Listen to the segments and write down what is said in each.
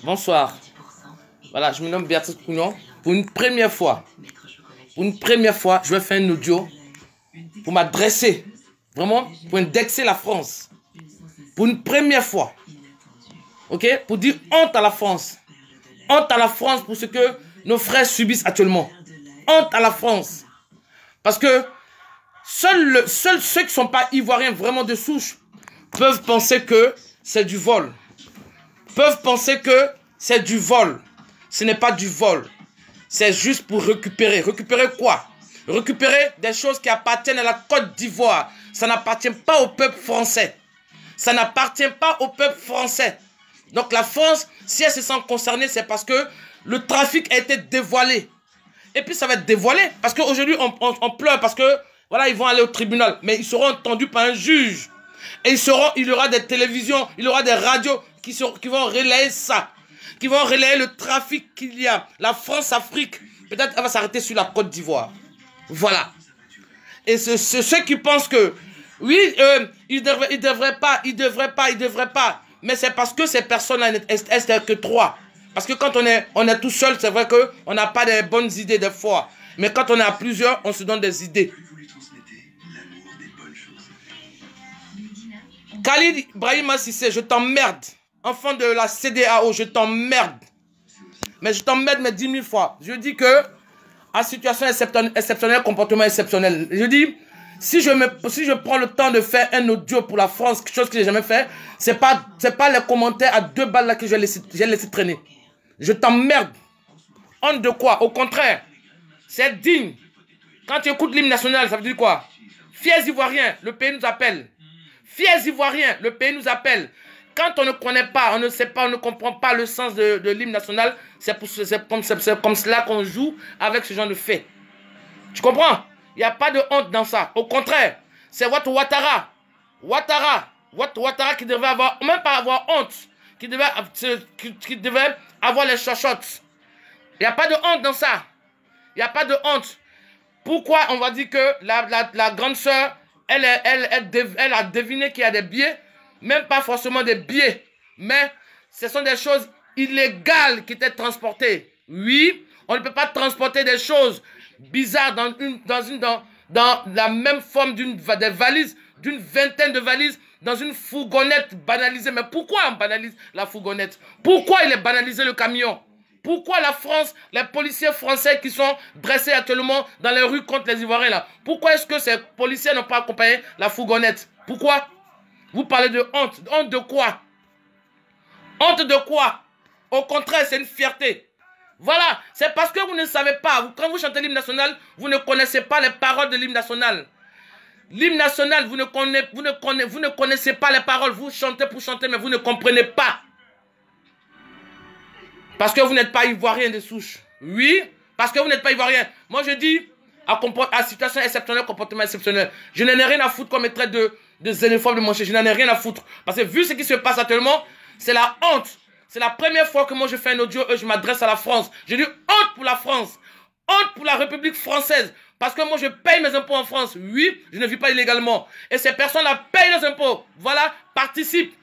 Bonsoir. Voilà, je me nomme Béatrice Cougnon. Pour une première fois, je vais faire un audio pour m'adresser, vraiment, pour indexer la France. Pour une première fois. Ok? Pour dire honte à la France. Honte à la France pour ce que nos frères subissent actuellement. Honte à la France. Parce que seuls ceux qui ne sont pas ivoiriens vraiment de souche peuvent penser que c'est du vol. Peuvent penser que c'est du vol. Ce n'est pas du vol. C'est juste pour récupérer. Récupérer quoi? Récupérer des choses qui appartiennent à la Côte d'Ivoire. Ça n'appartient pas au peuple français. Ça n'appartient pas au peuple français. Donc la France, si elle se sent concernée, c'est parce que le trafic a été dévoilé. Et puis ça va être dévoilé parce qu'aujourd'hui on pleure parce que voilà, ils vont aller au tribunal. Mais ils seront entendus par un juge. Et il y aura des télévisions, il y aura des radios qui vont relayer ça. Qui vont relayer le trafic qu'il y a. La France-Afrique, peut-être elle va s'arrêter sur la Côte d'Ivoire. Voilà. Et c'est ceux qui pensent que, oui, ils devraient pas. Mais c'est parce que ces personnes-là, elles que trois. Parce que quand on est tout seul, c'est vrai qu'on n'a pas de bonnes idées des fois. Mais quand on est à plusieurs, on se donne des idées. Khalid Brahima Sissé, je t'emmerde. Enfant de la CEDEAO, je t'emmerde. Mais je t'emmerde 10 000 fois. Je dis que, à situation exceptionnelle, comportement exceptionnel. Je dis, si je prends le temps de faire un audio pour la France, quelque chose que j'ai jamais fait, c'est pas les commentaires à 2 balles là que j'ai laissé traîner. Je t'emmerde. Honte de quoi? Au contraire, c'est digne. Quand tu écoutes l'hymne national, ça veut dire quoi? Fiers Ivoiriens, le pays nous appelle. Fiers Ivoiriens, le pays nous appelle. Quand on ne connaît pas, on ne sait pas, on ne comprend pas le sens de l'hymne national, c'est comme cela qu'on joue avec ce genre de fait. Tu comprends? Il n'y a pas de honte dans ça. Au contraire, c'est votre Ouattara. Ouattara qui devait avoir, même pas avoir honte, qui devait avoir les chochottes. Il n'y a pas de honte dans ça. Il n'y a pas de honte. Pourquoi on va dire que la grande sœur, elle a deviné qu'il y a des billets, même pas forcément des billets, mais ce sont des choses illégales qui étaient transportées. Oui, on ne peut pas transporter des choses bizarres dans la même forme des valises, d'une vingtaine de valises, dans une fourgonnette banalisée. Mais pourquoi on banalise la fourgonnette? Pourquoi il est banalisé le camion? Pourquoi la France, les policiers français qui sont dressés actuellement dans les rues contre les Ivoiriens là, pourquoi est-ce que ces policiers n'ont pas accompagné la fourgonnette? Pourquoi? Vous parlez de honte. Honte de quoi? Honte de quoi? Au contraire, c'est une fierté. Voilà, c'est parce que vous ne savez pas. Quand vous chantez l'hymne national, vous ne connaissez pas les paroles de l'hymne national. L'hymne national, vous ne connaissez pas les paroles. Vous chantez pour chanter, mais vous ne comprenez pas. Parce que vous n'êtes pas ivoirien de souche. Oui, parce que vous n'êtes pas ivoirien. Moi, je dis, à situation exceptionnelle, comportement exceptionnel. Je n'en ai rien à foutre comme me traite de xénophobe de mon chef. Je n'en ai rien à foutre. Parce que vu ce qui se passe actuellement, c'est la honte. C'est la première fois que moi je fais un audio et je m'adresse à la France. Je dis honte pour la France. Honte pour la République française. Parce que moi je paye mes impôts en France. Oui, je ne vis pas illégalement. Et ces personnes-là payent les impôts. Voilà, participent.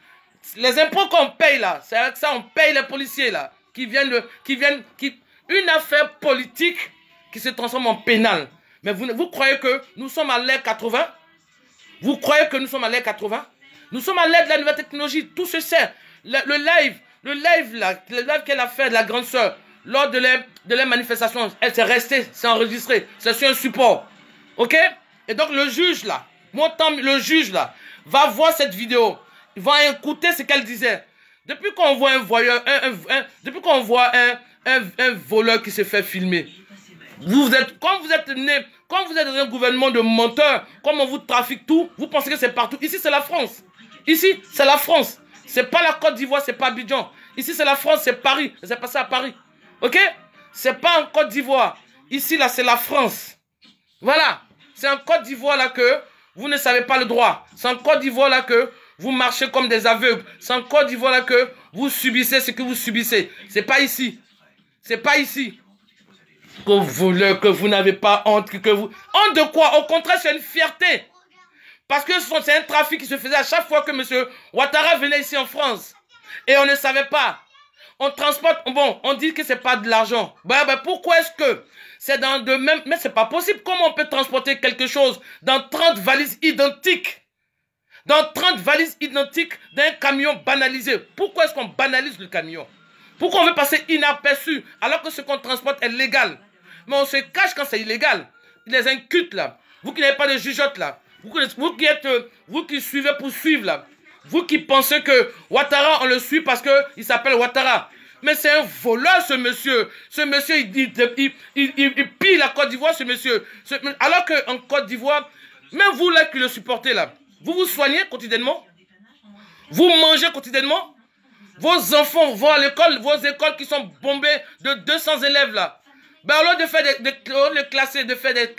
Les impôts qu'on paye là, c'est avec ça on paye les policiers là. Une affaire politique qui se transforme en pénal. Mais vous croyez que nous sommes à l'ère 80? Vous croyez que nous sommes à l'ère 80? Nous sommes à l'ère de la nouvelle technologie. Tout se sait. Le live qu'elle a fait de la grande sœur lors de les manifestations, elle s'est restée, c'est enregistré, c'est sur un support. Ok? Et donc le juge là, va voir cette vidéo. Il va écouter ce qu'elle disait. Depuis qu'on voit un voyeur, depuis qu'on voit un voleur qui se fait filmer, quand vous êtes dans un gouvernement de menteurs, comme on vous trafique tout, vous pensez que c'est partout. Ici, c'est la France. Ici, c'est la France. C'est pas la Côte d'Ivoire, c'est pas Abidjan. Ici, c'est la France, c'est Paris. C'est passé à Paris. Ok? C'est pas en Côte d'Ivoire. Ici, là, c'est la France. Voilà. C'est en Côte d'Ivoire, là, que vous ne savez pas le droit. C'est en Côte d'Ivoire, là, que vous marchez comme des aveugles. C'est en Côte d'Ivoire, là, que vous subissez ce que vous subissez. C'est pas ici. C'est pas ici. Que vous n'avez pas honte. Honte de quoi? Au contraire, c'est une fierté. Parce que c'est un trafic qui se faisait à chaque fois que M. Ouattara venait ici en France. Et on ne savait pas. On transporte, bon, on dit que c'est pas de l'argent. Pourquoi est-ce que c'est dans de même... Mais c'est pas possible. Comment on peut transporter quelque chose dans 30 valises identiques? Dans 30 valises identiques d'un camion banalisé. Pourquoi est-ce qu'on banalise le camion? Pourquoi on veut passer inaperçu alors que ce qu'on transporte est légal? Mais on se cache quand c'est illégal. Les incultes là, vous qui n'avez pas de jugeote là, vous qui suivez pour suivre là, vous qui pensez que Ouattara on le suit parce qu'il s'appelle Ouattara. Mais c'est un voleur ce monsieur. Ce monsieur il pille la Côte d'Ivoire ce monsieur. Alors qu'en Côte d'Ivoire, même vous là qui le supportez là, vous vous soignez quotidiennement, vous mangez quotidiennement, vos enfants vont à l'école, vos écoles qui sont bombées de 200 élèves là. Au lieu de faire des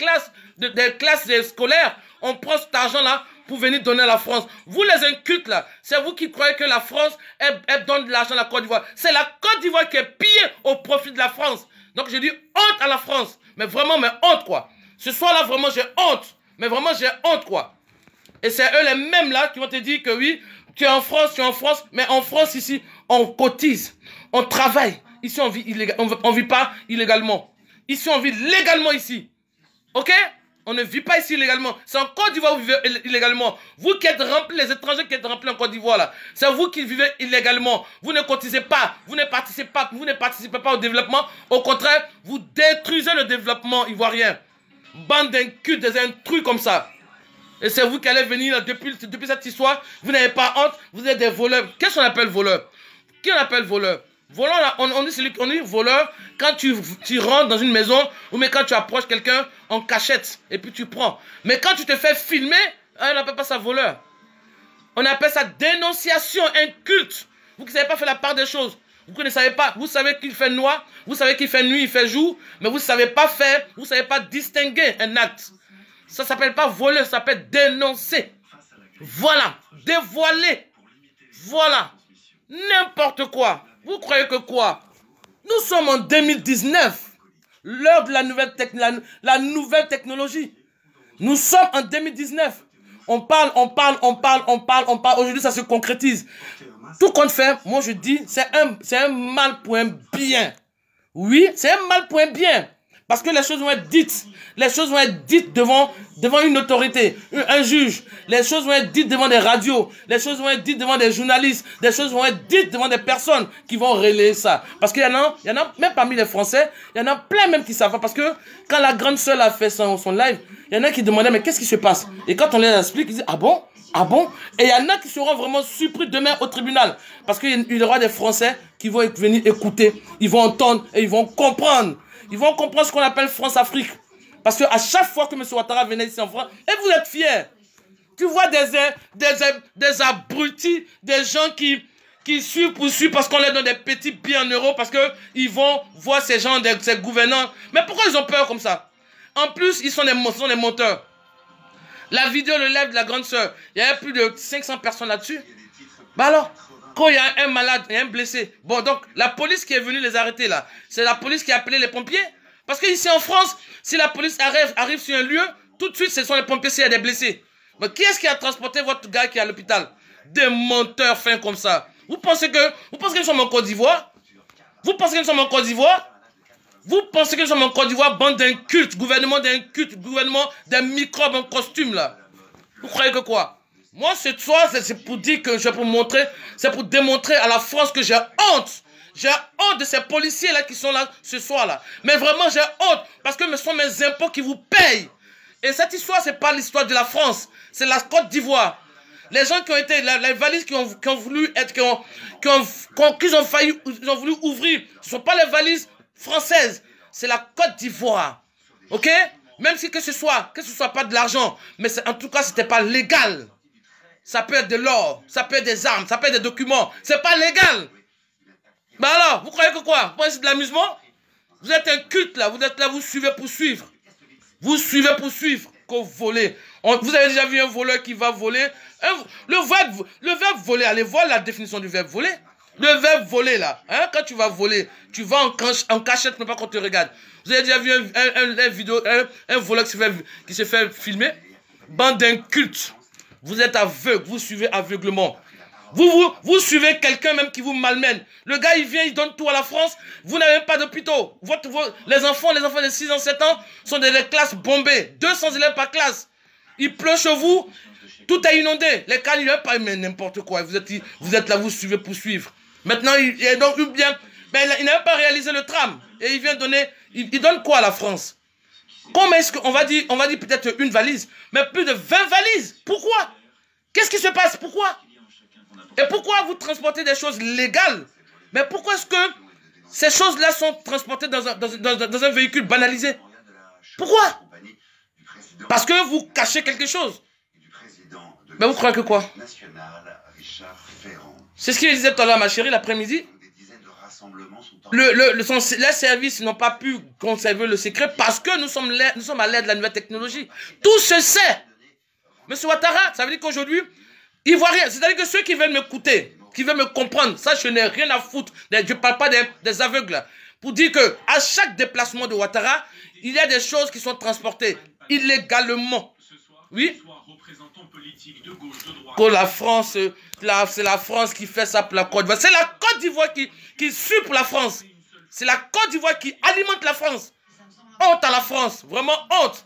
classes scolaires, on prend cet argent-là pour venir donner à la France. Vous les incultes là, c'est vous qui croyez que la France, elle donne de l'argent à la Côte d'Ivoire. C'est la Côte d'Ivoire qui est pillée au profit de la France. Donc je dis honte à la France. Mais vraiment, mais honte quoi. Ce soir-là, vraiment, j'ai honte. Mais vraiment, j'ai honte quoi. Et c'est eux les mêmes là qui vont te dire que oui, tu es en France, mais en France ici, on cotise, on travaille. Ici, on vit pas illégalement. Ici, on vit légalement ici. Ok? On ne vit pas ici illégalement. C'est en Côte d'Ivoire que vous vivez illégalement. Vous qui êtes remplis, les étrangers qui êtes remplis en Côte d'Ivoire là, c'est vous qui vivez illégalement. Vous ne cotisez pas, vous ne participez pas au développement. Au contraire, vous détruisez le développement ivoirien. Bande d'incultes, des intrus comme ça. Et c'est vous qui allez venir là, depuis cette histoire. Vous n'avez pas honte, vous êtes des voleurs. Qu'est-ce qu'on appelle voleur? Qui on appelle voleur? Voleur, là, on dit voleur quand tu rentres dans une maison ou mais quand tu approches quelqu'un en cachette et puis tu prends. Mais quand tu te fais filmer, on n'appelle pas ça voleur. On appelle ça dénonciation inculte. Vous qui ne savez pas faire la part des choses. Vous ne savez pas, vous savez qu'il fait noir, vous savez qu'il fait nuit, il fait jour, mais vous ne savez pas faire, vous ne savez pas distinguer un acte. Ça ne s'appelle pas voler, ça s'appelle dénoncer. Voilà, dévoiler. Voilà, n'importe quoi. Vous croyez que quoi? Nous sommes en 2019, l'heure de la nouvelle technologie. Nous sommes en 2019. On parle. Aujourd'hui, ça se concrétise. Tout compte fait, moi je dis, c'est un mal pour un bien. Oui, c'est un mal pour un bien. Parce que les choses vont être dites. Les choses vont être dites devant une autorité, un juge. Les choses vont être dites devant des radios. Les choses vont être dites devant des journalistes. Les choses vont être dites devant des personnes qui vont relayer ça. Parce qu'il y en a, même parmi les Français, il y en a plein même qui savent pas. Parce que quand la grande sœur a fait son live, il y en a qui demandaient, mais qu'est-ce qui se passe? Et quand on les explique, ils disent, ah bon? Ah bon? Et il y en a qui seront vraiment surpris demain au tribunal. Parce qu'il y aura des Français qui vont venir écouter. Ils vont entendre et ils vont comprendre. Ils vont comprendre ce qu'on appelle France-Afrique. Parce qu'à chaque fois que M. Ouattara venait ici en France, et vous êtes fiers. Tu vois des abrutis, des gens qui suivent parce qu'on leur donne des petits billets en euros, parce qu'ils vont voir ces gens, ces gouvernants. Mais pourquoi ils ont peur comme ça? En plus, ils sont des menteurs. La vidéo, le live de la grande sœur, il y avait plus de 500 personnes là-dessus. Bah alors, quand il y a un malade et un blessé, bon donc la police qui est venue les arrêter là, c'est la police qui a appelé les pompiers. Parce qu'ici en France, si la police arrive sur un lieu, tout de suite ce sont les pompiers s'il y a des blessés. Mais qui est-ce qui a transporté votre gars qui est à l'hôpital? Des menteurs fins comme ça. Vous pensez que nous sommes en Côte d'Ivoire? Vous pensez que nous sommes en Côte d'Ivoire? Vous pensez que nous sommes en Côte d'Ivoire, bande d'incultes, gouvernement d'incultes, gouvernement des microbes en costume là? Vous croyez que quoi? Moi, cette soir, c'est pour dire que je vais montrer, c'est pour démontrer à la France que j'ai honte. J'ai honte de ces policiers là qui sont là ce soir là. Mais vraiment, j'ai honte parce que ce sont mes impôts qui vous payent. Et cette histoire, c'est pas l'histoire de la France, c'est la Côte d'Ivoire. Les gens qui ont été, les valises qui ont voulu être, qu'ils ont voulu ouvrir, ce ne sont pas les valises françaises, c'est la Côte d'Ivoire. Ok? Même si que ce soit pas de l'argent, mais en tout cas, c'était pas légal. Ça peut être de l'or, ça peut être des armes, ça peut être des documents. C'est pas légal. Bah alors, vous croyez que quoi? Vous c'est de l'amusement? Vous êtes un culte là, vous êtes là, vous suivez pour suivre. Vous suivez pour suivre, qu'on vole. Vous avez déjà vu un voleur qui va voler? Le verbe voler, allez voir la définition du verbe voler. Le verbe voler là, hein, quand tu vas voler, tu vas en cachette, mais pas quand tu regardes. Vous avez déjà vu un voleur qui se fait filmer? Bande d'incultes. Vous êtes aveugle, vous suivez aveuglement. Vous suivez quelqu'un même qui vous malmène. Le gars, il vient, il donne tout à la France. Vous n'avez même pas d'hôpitaux. Les enfants de 6 ans, 7 ans sont dans des classes bombées. 200 élèves par classe. Il pleut chez vous. Tout est inondé. Les cas, il n'y a pas n'importe quoi. Vous êtes là, vous suivez pour suivre. Maintenant, il n'a même pas réalisé le tram. Et il vient donner... Il donne quoi à la France? Comment est-ce qu'on va dire peut-être une valise, mais plus de 20 valises? Pourquoi? Qu'est-ce qui se passe? Pourquoi? Et pourquoi vous transportez des choses légales? Mais pourquoi est-ce que ces choses-là sont transportées dans un véhicule banalisé? Pourquoi? Parce que vous cachez quelque chose. Mais vous croyez que quoi? C'est ce qu'il disait tout à l'heure, ma chérie, l'après-midi. Les services n'ont pas pu conserver le secret parce que nous sommes à l'ère de la nouvelle technologie. Tout se sait. Monsieur Ouattara, ça veut dire qu'aujourd'hui, il voit rien. C'est-à-dire que ceux qui veulent m'écouter, qui veulent me comprendre, ça, je n'ai rien à foutre. Je ne parle pas des aveugles. Pour dire que à chaque déplacement de Ouattara, il y a des choses qui sont transportées illégalement. Oui. Que la France, c'est la France qui fait ça pour la Côte d'Ivoire. C'est la Côte d'Ivoire qui suit pour la France. C'est la Côte d'Ivoire qui alimente la France. Honte à la France. Vraiment honte.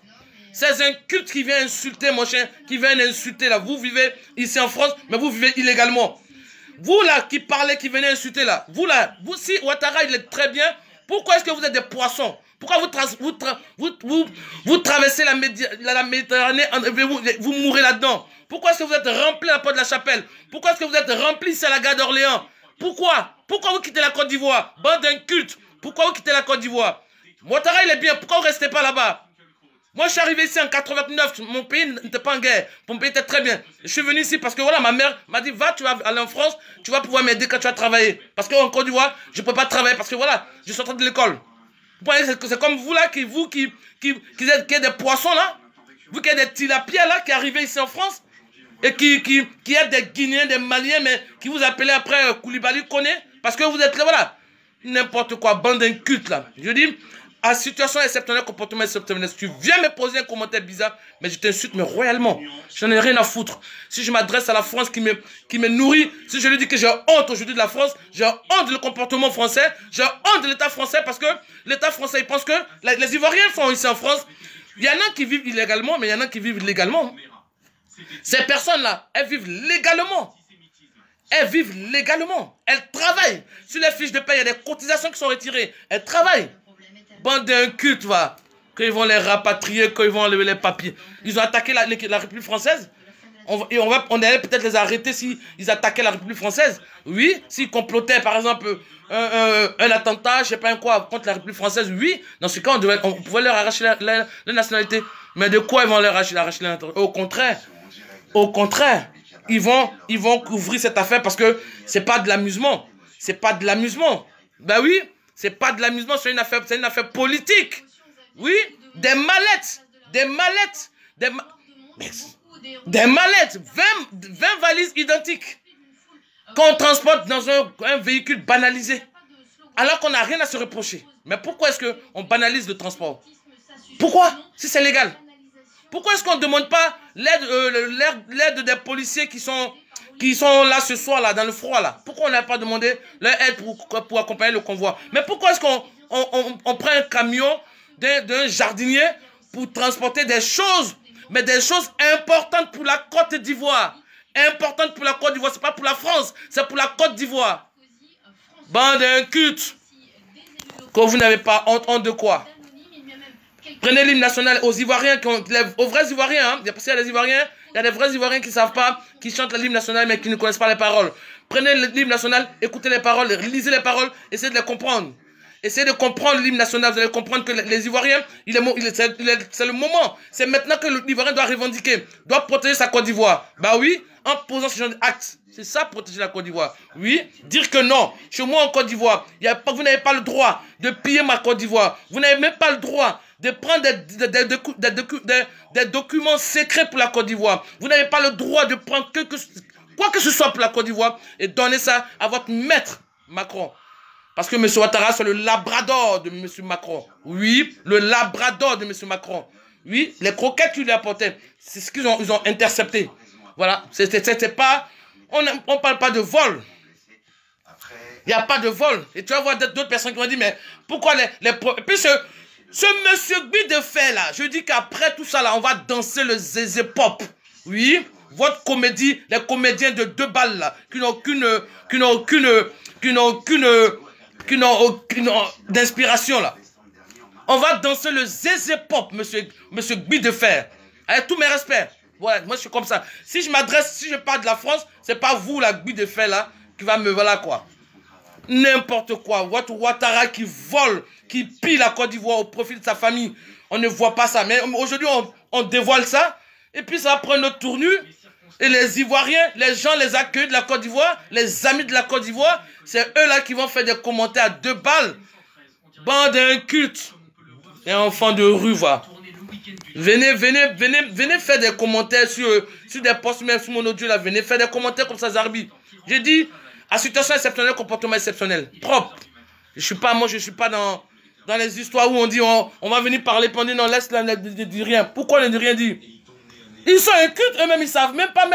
C'est un culte qui vient insulter, mon chien, qui vient insulter là. Vous vivez ici en France, mais vous vivez illégalement. Vous là, qui parlez, qui venez insulter là. Vous là, si Ouattara, il est très bien, pourquoi est-ce que vous êtes des poissons? Pourquoi vous traversez la Méditerranée, vous mourrez là-dedans? Pourquoi est-ce que vous êtes remplis à la porte de la Chapelle? Pourquoi est-ce que vous êtes remplis ici à la gare d'Orléans? Pourquoi vous quittez la Côte d'Ivoire? Bande d'incultes. Pourquoi vous quittez la Côte d'Ivoire? Ouattara, il est bien. Pourquoi vous ne restez pas là-bas? Moi, je suis arrivé ici en 89. Mon pays n'était pas en guerre. Mon pays était très bien. Je suis venu ici parce que voilà, ma mère m'a dit, va, tu vas aller en France. Tu vas pouvoir m'aider quand tu vas travailler. Parce qu'en Côte d'Ivoire, je ne peux pas travailler parce que voilà, je suis sorti de l'école. C'est comme vous là, qui êtes des poissons là. Vous qui êtes des tilapias là, qui arrivez ici en France. Et qui êtes des Guinéens, des Maliens, mais qui vous appelez après Koulibaly Koné. Parce que vous êtes là, voilà. N'importe quoi, bande d'incultes là. Je dis, à situation exceptionnelle, comportement exceptionnel, tu viens me poser un commentaire bizarre, mais je t'insulte, mais royalement. Je n'en ai rien à foutre. Si je m'adresse à la France qui me nourrit, si je lui dis que j'ai honte aujourd'hui de la France, j'ai honte du comportement français, j'ai honte de l'État français, parce que l'État français, il pense que les Ivoiriens sont ici en France. Il y en a qui vivent illégalement, mais il y en a qui vivent légalement. Ces personnes-là, elles vivent légalement. Elles vivent légalement. Elles travaillent. Sur les fiches de paie, il y a des cotisations qui sont retirées. Elles travaillent. Bande d'incultes, va. Quand ils vont les rapatrier, quand ils vont enlever les papiers. Ils ont attaqué la République française. On allait peut-être les arrêter s'ils attaquaient la République française. Oui, s'ils complotaient, par exemple, un attentat, je ne sais pas quoi, contre la République française. Oui, dans ce cas, on pouvait leur arracher la nationalité. Mais de quoi ils vont leur arracher la nationalité? Au contraire, ils vont couvrir cette affaire parce que c'est pas de l'amusement. C'est pas de l'amusement. Ben oui, c'est pas de l'amusement, c'est une affaire politique. Oui, des mallettes, 20 valises identiques qu'on transporte dans un véhicule banalisé. Alors qu'on n'a rien à se reprocher. Mais pourquoi est-ce qu'on banalise le transport? Pourquoi? Si c'est légal. Pourquoi est-ce qu'on ne demande pas l'aide des policiers qui sont là ce soir, là, dans le froid, là? Pourquoi on n'a pas demandé leur aide pour accompagner le convoi? Mais pourquoi est-ce qu'on prend un camion d'un jardinier pour transporter des choses, mais des choses importantes pour la Côte d'Ivoire? Importantes pour la Côte d'Ivoire, c'est pas pour la France, c'est pour la Côte d'Ivoire. Bande d'incultes. Que vous n'avez pas honte de quoi? Prenez l'hymne national aux Ivoiriens, aux vrais Ivoiriens, hein. Parce qu'il y a des Ivoiriens, il y a des vrais Ivoiriens qui ne savent pas, qui chantent l'hymne national mais qui ne connaissent pas les paroles. Prenez l'hymne national, écoutez les paroles, lisez les paroles, essayez de les comprendre. Essayez de comprendre l'hymne national, vous allez comprendre que les Ivoiriens, c'est le moment. C'est maintenant que l'Ivoirien doit revendiquer, doit protéger sa Côte d'Ivoire. Bah oui, en posant ce genre d'actes. C'est ça, protéger la Côte d'Ivoire. Oui, dire que non, chez moi en Côte d'Ivoire, vous n'avez pas le droit de piller ma Côte d'Ivoire. Vous n'avez même pas le droit de prendre des documents secrets pour la Côte d'Ivoire. Vous n'avez pas le droit de prendre quoi que ce soit pour la Côte d'Ivoire et donner ça à votre maître Macron. Parce que M. Ouattara, c'est le labrador de M. Macron. Oui, le labrador de M. Macron. Oui, les croquettes qu'il lui apportait, c'est ce qu'ils ont intercepté. Voilà, c'était pas... On ne parle pas de vol. Il n'y a pas de vol. Et tu vas voir d'autres personnes qui vont dire, mais pourquoi et puis ce monsieur Gbi de Fer là, je dis qu'après tout ça là, on va danser le zézé pop. Oui, votre comédie, les comédiens de 2 balles là, qui n'ont aucune d'inspiration là. On va danser le zézé pop, monsieur Gbi de Fer. Avec tous mes respects. Ouais, moi je suis comme ça. Si je parle de la France, c'est pas vous la Gbi de Fer là, qui va me, voilà quoi. N'importe quoi. Votre Ouattara qui vole, qui pille la Côte d'Ivoire au profit de sa famille. On ne voit pas ça. Mais aujourd'hui, on dévoile ça. Et puis ça va prendre notre tournure. Et les Ivoiriens, les gens les accueillent de la Côte d'Ivoire, les amis de la Côte d'Ivoire, c'est eux là qui vont faire des commentaires à 2 balles. Bande d'incultes et enfants de rue, va. Venez faire des commentaires sur des posts, même sur mon audio là. Venez faire des commentaires comme ça, Zarbi. J'ai dit, à situation exceptionnelle, comportement exceptionnel. Propre. Je suis pas dans les histoires où on dit, on va venir parler, puis on dit non, laisse-la, ne dis rien. Pourquoi ne dit rien dire? Ils sont incultes, eux-mêmes, ils savent même pas,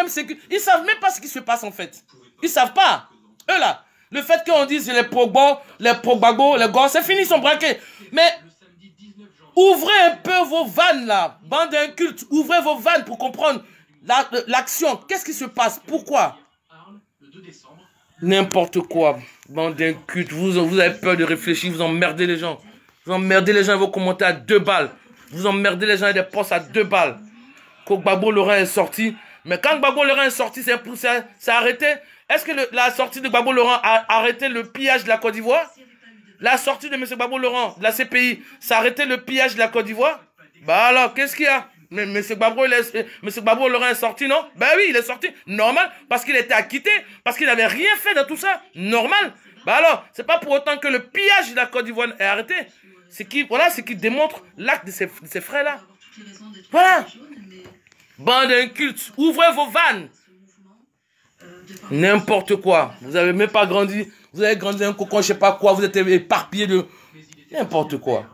ils savent même pas ce qui se passe en fait. Ils savent pas. Eux là, le fait qu'on dise les progbagos, les gosses, c'est fini, ils sont braqués. Mais ouvrez un peu vos vannes là, bande d'incultes, ouvrez vos vannes pour comprendre l'action. Qu'est-ce qui se passe? Pourquoi? N'importe quoi, bande d'incultes, vous avez peur de réfléchir, vous emmerdez les gens. Vous emmerdez les gens avec vos commentaires à 2 balles. Vous emmerdez les gens avec des posts à 2 balles. Quand Gbagbo Laurent est sorti, mais quand Gbagbo Laurent est sorti, c'est arrêté. Est-ce que la sortie de Gbagbo Laurent a arrêté le pillage de la Côte d'Ivoire? La sortie de M. Gbagbo Laurent, de la CPI, ça a arrêté le pillage de la Côte d'Ivoire? Bah alors, qu'est-ce qu'il y a? Mais M. Gbagbo Laurent est sorti, non? Ben oui, il est sorti. Normal, parce qu'il était acquitté, parce qu'il n'avait rien fait dans tout ça. Normal. Bah alors, c'est pas pour autant que le pillage de la Côte d'Ivoire est arrêté. C'est qui démontre l'acte de ces frères-là. Voilà. Bande d'incultes, ouvrez vos vannes. N'importe quoi. Vous n'avez même pas grandi. Vous avez grandi un cocon, je sais pas quoi. Vous êtes éparpillé de n'importe quoi.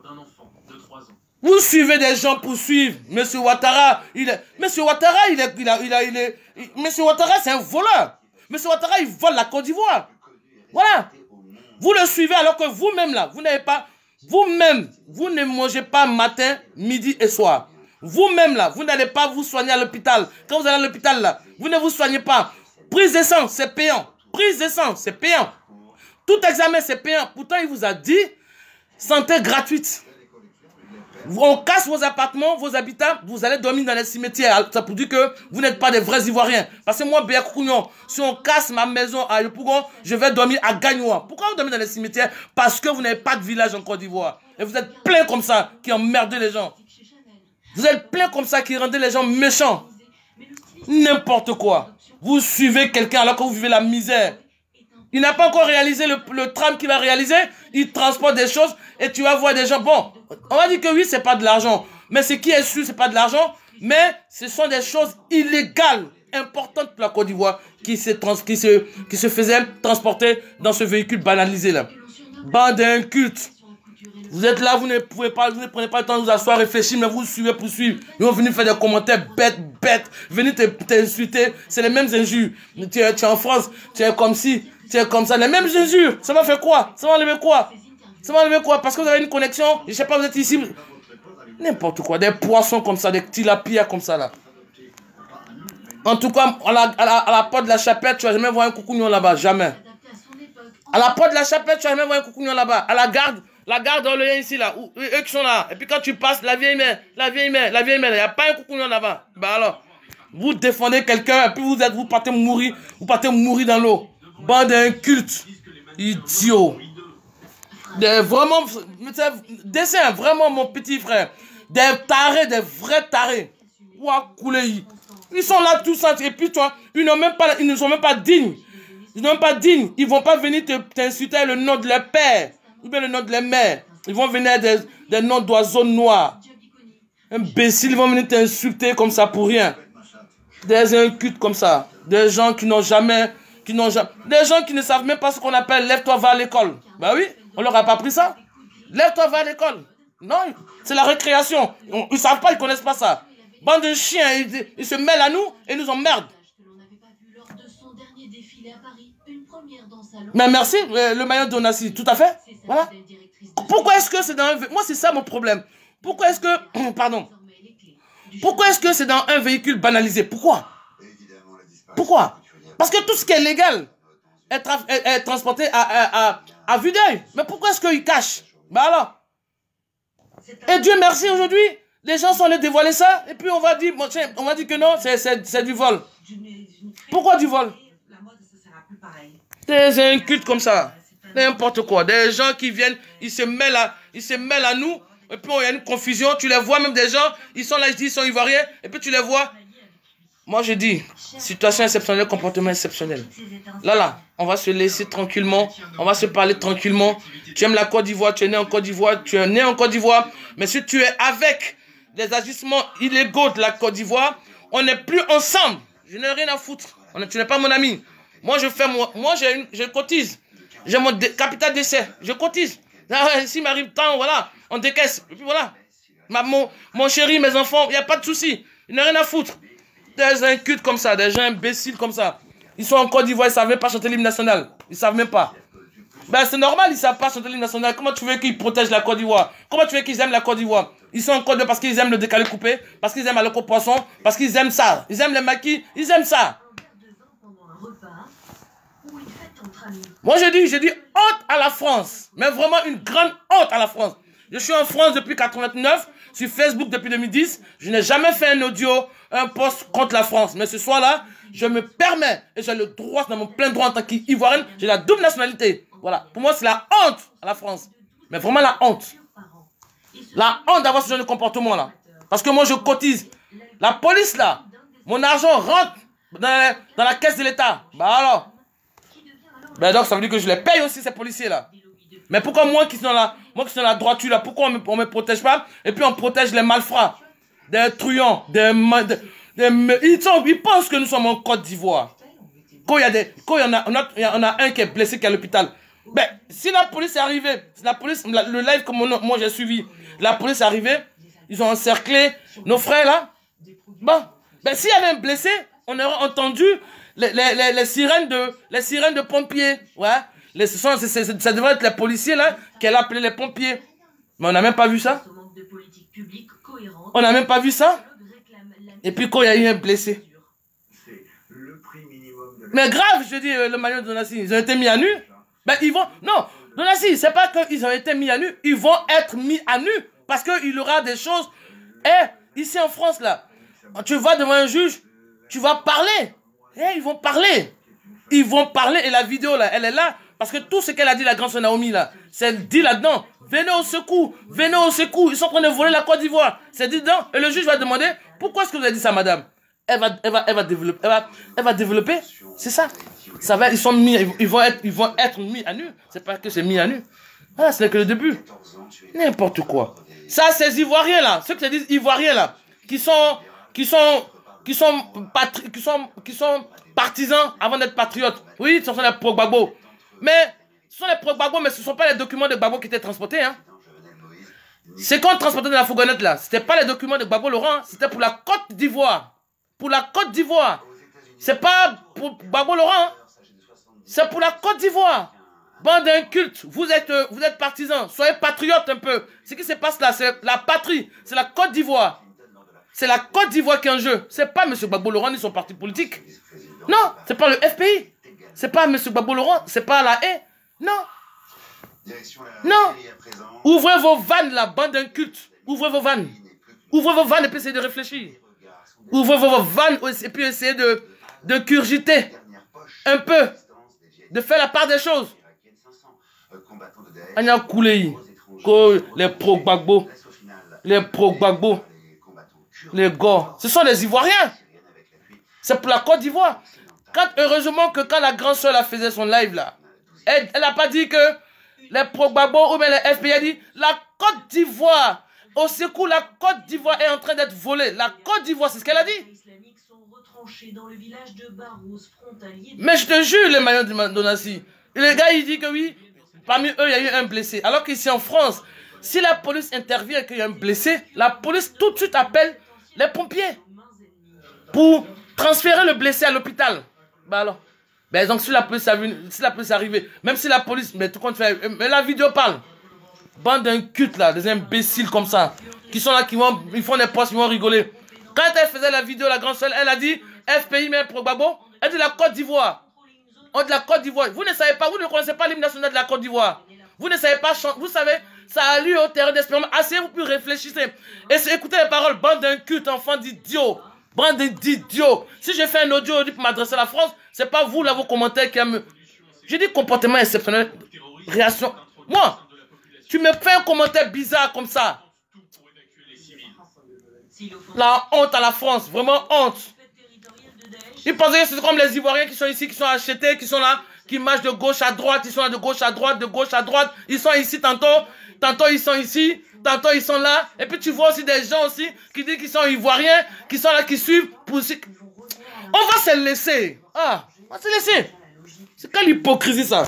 Vous suivez des gens pour suivre. Monsieur Ouattara, Monsieur Ouattara, Monsieur Ouattara, c'est un voleur. Monsieur Ouattara, il vole la Côte d'Ivoire. Voilà. Vous le suivez alors que vous-même là, vous n'avez pas, vous-même, vous ne mangez pas matin, midi et soir. Vous-même là, vous n'allez pas vous soigner à l'hôpital. Quand vous allez à l'hôpital là, vous ne vous soignez pas. Prise d'essence, c'est payant. Prise d'essence, c'est payant. Tout examen, c'est payant. Pourtant, il vous a dit santé gratuite. On casse vos appartements, vos habitats, vous allez dormir dans les cimetières. Ça pour dire que vous n'êtes pas des vrais Ivoiriens. Parce que moi, Béa Koukouignon, si on casse ma maison à Yopougon, je vais dormir à Gagnoua. Pourquoi vous dormez dans les cimetières? Parce que vous n'avez pas de village en Côte d'Ivoire. Et vous êtes plein comme ça, qui emmerdez les gens. Vous êtes plein comme ça, qui rendez les gens méchants. N'importe quoi. Vous suivez quelqu'un alors que vous vivez la misère. Il n'a pas encore réalisé le tram qu'il va réaliser. Il transporte des choses et tu vas voir des gens. Bon, on va dire que oui, c'est pas de l'argent. Mais ce qui est sûr, c'est pas de l'argent. Mais ce sont des choses illégales, importantes pour la Côte d'Ivoire, qui se faisaient transporter dans ce véhicule banalisé là. Bande d'incultes. Vous êtes là, vous ne prenez pas le temps de vous asseoir, réfléchir, mais vous suivez pour suivre. Ils vont venir faire des commentaires bêtes. Venir t'insulter. C'est les mêmes injures. Tu es en France, tu es comme ci, tu es comme ça. Les mêmes injures. Ça va faire quoi? Ça va enlever quoi? Ça va enlever quoi? Parce que vous avez une connexion. Je sais pas, vous êtes ici. N'importe quoi. Des poissons comme ça, des tilapias comme ça là. En tout cas, à la porte de la chapelle, tu vas jamais voir un coucougnon là-bas. Jamais. À la porte de la chapelle, tu vas jamais voir un coucougnon là-bas. À la garde dans le lien ici là, eux qui sont là. Et puis quand tu passes, la vieille mère, il n'y a pas un coucouillon là-bas. Bah alors, vous défendez quelqu'un et puis vous partez mourir dans l'eau. Bande d'incultes, idiots. Vraiment, dessin, vraiment mon petit frère. Des tarés, des vrais tarés. Ils sont là tous ça. Et puis toi, ils ne sont même pas dignes. Ils ne sont même pas dignes. Ils ne vont pas venir t'insulter le nom de leur père. Ou bien le nom de la mère. Ils vont venir des noms d'oiseaux noirs. Imbéciles, ils vont venir t'insulter comme ça pour rien. Des incultes comme ça. Des gens qui n'ont jamais... Des gens qui ne savent même pas ce qu'on appelle lève-toi, va à l'école. Ben oui, on leur a pas appris ça. Lève-toi, va à l'école. Non, c'est la récréation. Ils ne savent pas, ils ne connaissent pas ça. Bande de chiens, ils se mêlent à nous et nous emmerdent. Mais merci, le maillot Donassi, tout à fait. Voilà. Pourquoi est-ce que c'est dans un... Moi, c'est ça mon problème. Pourquoi est-ce que... Pardon. Pourquoi est-ce que c'est dans un véhicule banalisé? Pourquoi? Pourquoi? Parce que tout ce qui est légal est transporté à vue d'œil. Mais pourquoi est-ce qu'ils cachent? Ben alors. Et Dieu merci, aujourd'hui, les gens sont allés dévoiler ça. Et puis on va dire que non, c'est du vol. Pourquoi du vol? C'est un culte comme ça. N'importe quoi. Des gens qui viennent, ils se mêlent à nous. Et puis il y a une confusion. Tu les vois, même des gens, ils sont là, ils disent, ils sont ivoiriens. Et puis tu les vois. Moi je dis, situation exceptionnelle, comportement exceptionnel. Là, on va se laisser tranquillement. On va se parler tranquillement. Tu aimes la Côte d'Ivoire, tu es né en Côte d'Ivoire, tu es né en Côte d'Ivoire. Mais si tu es avec les agissements illégaux de la Côte d'Ivoire, on n'est plus ensemble. Je n'ai rien à foutre. Tu n'es pas mon ami. Moi, je cotise. J'ai mon capital d'essai. Je cotise. S'il m'arrive tant, voilà, on décaisse. Et puis voilà. Mon chéri, mes enfants, il n'y a pas de souci. Il n'y a rien à foutre. Des incultes comme ça, des gens imbéciles comme ça. Ils sont en Côte d'Ivoire, ils ne savent même pas chanter l'hymne national. Ils ne savent même pas. Ben, c'est normal, ils ne savent pas chanter l'hymne national. Comment tu veux qu'ils protègent la Côte d'Ivoire? Comment tu veux qu'ils aiment la Côte d'Ivoire? Ils sont en Côte d'Ivoire parce qu'ils aiment le décalé coupé, parce qu'ils aiment le poisson, parce qu'ils aiment ça. Ils aiment les maquis, ils aiment ça. Moi, je dis honte à la France. Mais vraiment une grande honte à la France. Je suis en France depuis 1989, sur Facebook depuis 2010. Je n'ai jamais fait un audio, un post contre la France. Mais ce soir-là, je me permets, et j'ai le droit, dans mon plein droit en tant qu'Ivoirienne, j'ai la double nationalité. Voilà. Pour moi, c'est la honte à la France. Mais vraiment la honte. La honte d'avoir ce genre de comportement-là. Parce que moi, je cotise. La police, là, mon argent rentre dans la caisse de l'État. Bah alors. Ben donc, ça veut dire que je les paye aussi, ces policiers-là. Mais pourquoi moi qui suis dans la droiture, là, pourquoi on me protège pas? Et puis on protège les malfrats, des truands, ils pensent que nous sommes en Côte d'Ivoire. Quand il y en a un qui est blessé, qui est à l'hôpital. Ben, si la police est arrivée, le live que moi j'ai suivi, la police est arrivée, ils ont encerclé nos frères là. Bon, ben s'il y avait un blessé, on aurait entendu les sirènes de pompiers. Ouais. Ça devrait être les policiers là qu'elle a appelé les pompiers. Mais on n'a même pas vu ça. On n'a même pas vu ça. Et puis quand il y a eu un blessé. Mais grave, je dis, le maillot de Donassi, ils ont été mis à nu. Ben ils vont... Non, Donassi, c'est pas qu'ils ont été mis à nu. Ils vont être mis à nu. Parce qu'il y aura des choses... Ici en France là, tu vas devant un juge, tu vas parler. Ils vont parler. Ils vont parler et la vidéo là, elle est là. Parce que tout ce qu'elle a dit, la grande sœur Naomi là, c'est dit là-dedans. Venez au secours, venez au secours. Ils sont en train de voler la Côte d'Ivoire. C'est dit dedans. Et le juge va demander, pourquoi est-ce que vous avez dit ça, madame? Elle va développer. C'est ça. Ça va, ils vont être mis à nu. C'est pas que c'est mis à nu. Voilà, ce n'est que le début. N'importe quoi. Ça, ces Ivoiriens là, ceux qui se disent Ivoiriens là, qui sont partisans avant d'être patriotes. Oui, ce sont les pro-Gbagbo. Mais ce sont les pro-Gbagbo, mais ce ne sont pas les documents de Gbagbo qui étaient transportés. Hein. C'est quand on transportait dans la fourgonnette là, ce n'était pas les documents de Gbagbo Laurent, c'était pour la Côte d'Ivoire. Pour la Côte d'Ivoire. C'est pas pour Gbagbo Laurent. Hein. C'est pour la Côte d'Ivoire. Bande d'incultes, vous êtes partisans, soyez patriotes un peu. Ce qui se passe là, c'est la patrie, c'est la Côte d'Ivoire. C'est la Côte d'Ivoire qui est en jeu. C'est pas M. Gbagbo Laurent ni son parti politique. Non, c'est pas le FPI. C'est pas M. Gbagbo Laurent, c'est pas la haie. Non. Non. Ouvrez vos vannes, la bande d'incultes. Ouvrez vos vannes. Ouvrez vos vannes et puis essayez de réfléchir. Ouvrez vos vannes et puis essayez de curgiter un peu. De faire la part des choses. On a coulé. Les pro-Gbagbo. Les pro-Gbagbo. Les gars. Ce sont les Ivoiriens. C'est pour la Côte d'Ivoire. Heureusement que quand la grande soeur faisait son live là, elle n'a pas dit que les pro-Gbagbo ou bien les FPI a dit la Côte d'Ivoire. Au secours, la Côte d'Ivoire est en train d'être volée. La Côte d'Ivoire, c'est ce qu'elle a dit. Mais je te jure, les maillots de Donassi. Le gars, il dit que oui, parmi eux, il y a eu un blessé. Alors qu'ici en France, si la police intervient et qu'il y a un blessé, la police tout de suite appelle les pompiers pour transférer le blessé à l'hôpital. Bah alors, Ben donc si la police est arrivée, même si la police, mais tout compte fait, mais la vidéo parle. Bande d'un culte là, des imbéciles comme ça, qui sont là, ils font des posts, ils vont rigoler. Quand elle faisait la vidéo, la grande seule, elle a dit FPI, mais pour Gbagbo, elle dit la Côte d'Ivoire. On dit la Côte d'Ivoire. Vous ne savez pas, vous ne connaissez pas l'hymne national de la Côte d'Ivoire. Vous ne savez pas chanter. Vous savez, ça a lieu au terrain d'espérance. Asseyez-vous puis réfléchissez. Et écoutez les paroles. Bande d'un culte, enfant d'idiots. Bande d'idiots. Si je fais un audio pour m'adresser à la France, c'est pas vous là vos commentaires qui me. Je dis comportement exceptionnel. Réaction. Moi, tu me fais un commentaire bizarre comme ça. La honte à la France. Vraiment honte. Ils pensaient que c'est comme les Ivoiriens qui sont ici, qui sont achetés, qui sont là, qui marchent de gauche à droite, ils sont là de gauche à droite, de gauche à droite. Ils sont ici tantôt ils sont ici, tantôt ils sont là. Et puis tu vois aussi des gens aussi qui disent qu'ils sont Ivoiriens, qui sont là, qui suivent. On va se laisser. Ah, on va se laisser. C'est quelle hypocrisie ça?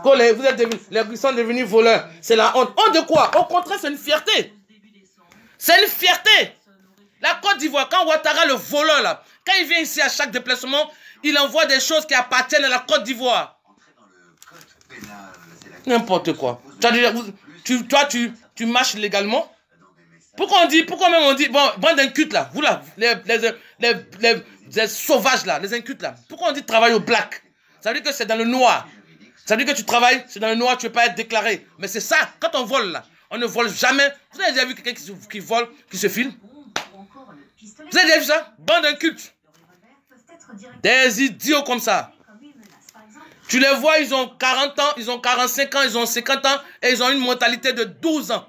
Quand ils sont devenus voleurs, c'est la honte. Honte de quoi? Au contraire, c'est une fierté. C'est une fierté. La Côte d'Ivoire, quand Ouattara, le voleur, là, quand il vient ici à chaque déplacement, il envoie des choses qui appartiennent à la Côte d'Ivoire. N'importe quoi. Tu marches légalement. Pourquoi même on dit, bon, bande d'incultes là, vous là, les sauvages là, les incultes là, pourquoi on dit travail au black? Ça veut dire que c'est dans le noir. Ça veut dire que tu travailles, c'est dans le noir, tu ne peux pas être déclaré. Mais c'est ça, quand on vole là, on ne vole jamais. Vous avez déjà vu quelqu'un qui vole, qui se filme? Vous avez déjà vu ça? Bande d'incultes. Des idiots comme ça. Tu les vois, ils ont 40 ans, ils ont 45 ans, ils ont 50 ans et ils ont une mentalité de 12 ans.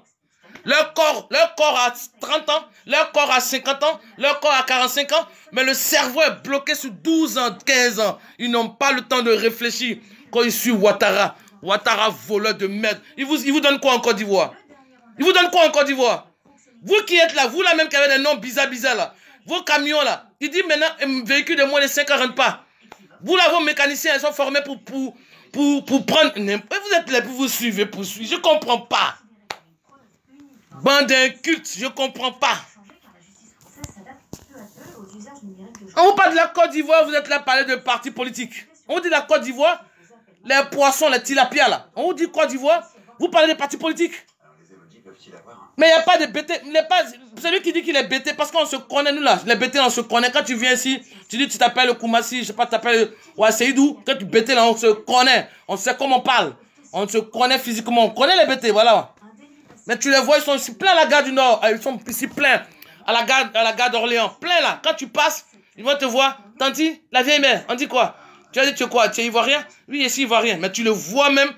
Leur corps a 30 ans, leur corps a 50 ans, leur corps a 45 ans, mais le cerveau est bloqué sur 12 ans, 15 ans. Ils n'ont pas le temps de réfléchir quand ils suivent Ouattara. Ouattara, voleur de merde. Il vous donne quoi en Côte d'Ivoire? Il vous donne quoi en Côte d'Ivoire? Vous qui êtes là, vous là même qui avez des noms bizarres là, vos camions là, il dit maintenant un véhicule de moins de 5 ans ne rentre pas. Vous là, vos mécaniciens, ils sont formés pour prendre. Vous êtes là pour vous suivre, je ne comprends pas. Bande d'incultes, je ne comprends pas. On vous parle de la Côte d'Ivoire, vous êtes là à parler de partis politiques. On vous dit la Côte d'Ivoire, les poissons, les tilapias là. On vous dit Côte d'Ivoire, vous parlez des partis politiques. Mais il n'y a pas de BT. C'est lui qui dit qu'il est BT parce qu'on se connaît, nous là. Les BT, on se connaît. Quand tu viens ici, tu dis tu t'appelles Koumassi, je sais pas, tu t'appelles Ouasseidou. Quand tu BT là, on se connaît. On sait comment on parle. On se connaît physiquement. On connaît les BT, voilà. Mais tu les vois, ils sont ici plein à la gare du Nord. Ils sont ici plein à la gare d'Orléans. Plein là. Quand tu passes, ils vont te voir. Tanti, la vieille mère, on dit quoi? Tu as dit tu es quoi? Tu es ivoirien? Oui, ici ivoirien. Mais tu le vois même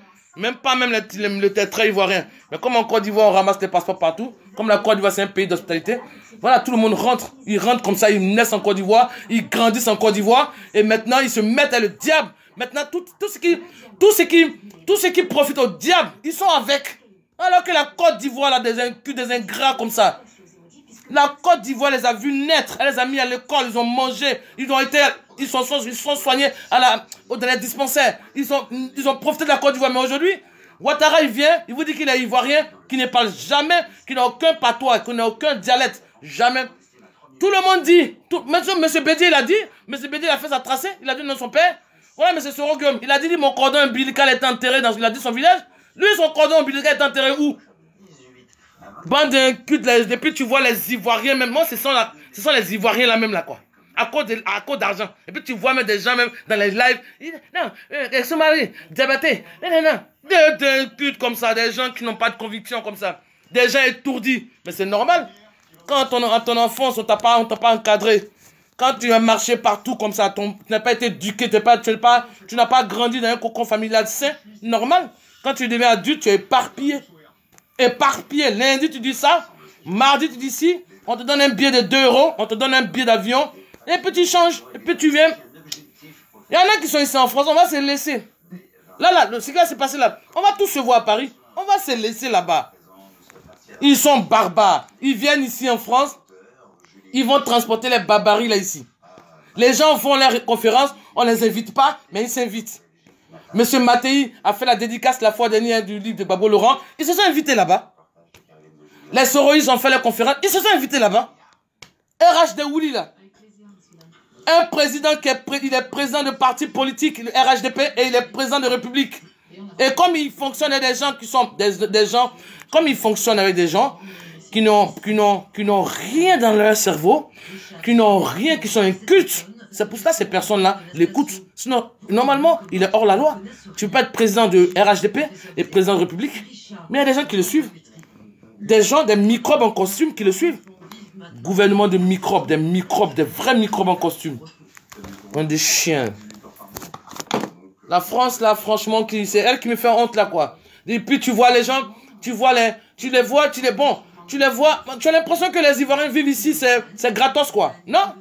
pas même le trait ivoirien. Mais comme en Côte d'Ivoire, on ramasse les passeports partout. Comme la Côte d'Ivoire, c'est un pays d'hospitalité. Voilà, tout le monde rentre. Ils rentrent comme ça, ils naissent en Côte d'Ivoire. Ils grandissent en Côte d'Ivoire. Et maintenant, ils se mettent à le diable. Maintenant, tout ce qui profite au diable, ils sont avec. Alors que la Côte d'Ivoire, là, des ingrats comme ça. La Côte d'Ivoire les a vus naître. Elle les a mis à l'école, ils ont mangé. Ils sont soignés dans les dispensaires. Ils ont profité de la Côte d'Ivoire. Mais aujourd'hui, Ouattara, il vient, il vous dit qu'il est ivoirien, qu'il ne parle jamais, qu'il n'a aucun patois, qu'il n'a aucun dialecte. Jamais. Tout le monde dit. Monsieur Bédier, il a dit. Monsieur Bédier, il a fait sa tracée. Il a dit non, son père. Voilà, monsieur Soroguem. Il a dit mon cordon ombilical est enterré dans son village. Lui, son cordon ombilical est enterré où? Bande d'incultes, depuis tu vois les Ivoiriens, même moi, ce sont les Ivoiriens là même là quoi. À cause d'argent. Et puis tu vois même des gens même dans les lives. Non, son mari, diabaté. Non. Des incultes comme ça, des gens qui n'ont pas de conviction comme ça. Des gens étourdis. Mais c'est normal. Quand ton enfance, on t'a pas encadré. Quand tu as marché partout comme ça, tu n'as pas été éduqué, tu n'as pas grandi dans un cocon familial sain, normal. Quand tu deviens adulte, tu es éparpillé. Éparpillé. Lundi, tu dis ça. Mardi, tu dis ci. On te donne un billet de 2 €. On te donne un billet d'avion. Et puis tu changes. Et puis tu viens. Il y en a qui sont ici en France. On va se laisser. Là, ce qui va se passer là. On va tous se voir à Paris. On va se laisser là-bas. Ils sont barbares. Ils viennent ici en France. Ils vont transporter les barbaries là ici. Les gens font leurs conférences. On ne les invite pas, mais ils s'invitent. Monsieur Mattei a fait la dédicace la fois dernière du livre de Gbagbo Laurent. Ils se sont invités là-bas. Les Soroïs ont fait la conférence. Ils se sont invités là-bas. RH de Wouli là. Un président il est président de parti politique, le RHDP, et il est président de République. Et comme il fonctionne avec des gens qui sont des gens, comme il fonctionne avec des gens qui n'ont rien dans leur cerveau, qui n'ont rien, qui sont incultes, c'est pour ça que ces personnes-là l'écoutent. Sinon, normalement, il est hors la loi. Tu peux pas être président de RHDP et président de République, mais il y a des gens qui le suivent. Des gens, des microbes en costume qui le suivent. Gouvernement de microbes, des vrais microbes en costume. Des chiens. La France, là, franchement, c'est elle qui me fait honte, là, quoi. Et puis, tu vois les gens, tu les vois, tu les vois, tu as l'impression que les Ivoiriens vivent ici, c'est gratos, quoi. Non,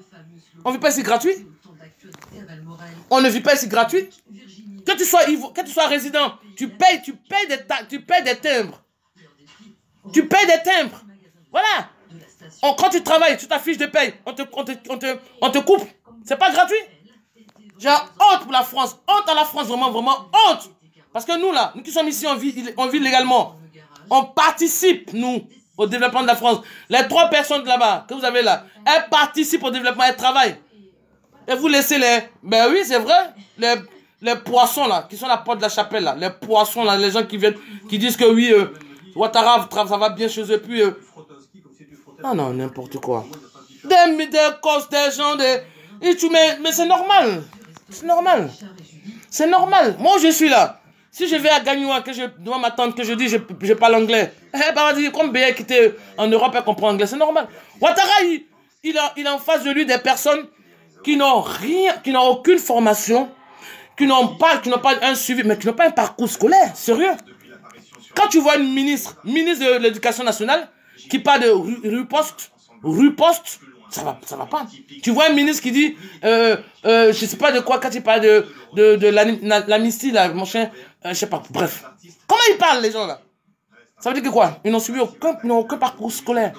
on ne vit pas ici gratuit. On ne vit pas ici gratuit. Que tu sois résident, tu payes des timbres. Tu payes des timbres. Voilà. Quand tu travailles, tu t'affiches de paye, on te coupe. C'est pas gratuit. J'ai honte pour la France. Honte à la France, vraiment, vraiment honte. Parce que nous, là, nous qui sommes ici, on vit légalement. On participe, nous, au développement de la France. Les 3 personnes là-bas, que vous avez là, elles participent au développement, elles travaillent. Et vous laissez Ben oui, c'est vrai. Les poissons, là, qui sont à la porte de la chapelle, là. Les poissons, là, les gens qui viennent, qui disent que oui, Ouattara, ça va bien chez eux, puis... non, n'importe quoi. Des gens, Et mais c'est normal. C'est normal. C'est normal. Moi, je suis là. Si je vais à Gagnoua, que je dois m'attendre, que je dis je parle anglais. Comme Béa qui était en Europe, elle comprend anglais. C'est normal. Ouattara, il a en face de lui des personnes qui n'ont rien, qui n'ont aucune formation, qui n'ont pas un suivi, mais qui n'ont pas un parcours scolaire. Sérieux. Quand tu vois une ministre de l'Éducation nationale, qui parle de riposte, ça va pas. Tu vois un ministre qui dit, je sais pas de quoi, quand il parle de l'amnistie, là, mon chien, je sais pas, bref. Comment ils parlent, les gens, là? Ça veut dire que quoi? Ils n'ont suivi aucun parcours scolaire.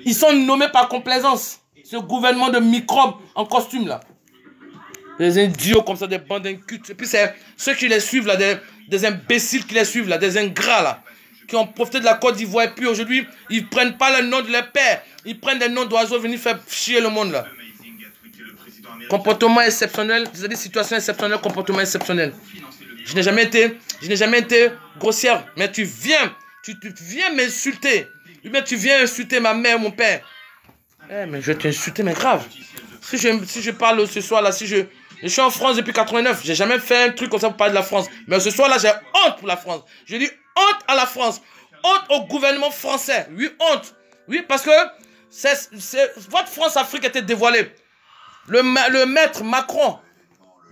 Ils sont nommés par complaisance. Ce gouvernement de microbes en costume, là. Des idiots comme ça, des bandes d'incultes. Et puis c'est ceux qui les suivent, là, des imbéciles qui les suivent, là, des ingrats, là, qui ont profité de la Côte d'Ivoire. Et puis aujourd'hui, ils prennent pas le nom de leur père. Ils prennent des noms d'oiseaux venir faire chier le monde, là. Comportement exceptionnel, c'est-à-dire situation exceptionnelle, comportement exceptionnel. Je n'ai jamais été grossière, mais tu viens m'insulter. Mais tu viens insulter ma mère, mon père. Mais je vais t'insulter, mais grave. Si je parle ce soir, là, je suis en France depuis 89, j'ai jamais fait un truc comme ça pour parler de la France. Mais ce soir, là, j'ai honte pour la France. Je dis honte à la France. Honte au gouvernement français. Oui, honte. Oui, parce que votre France-Afrique était dévoilée. Le maître Macron,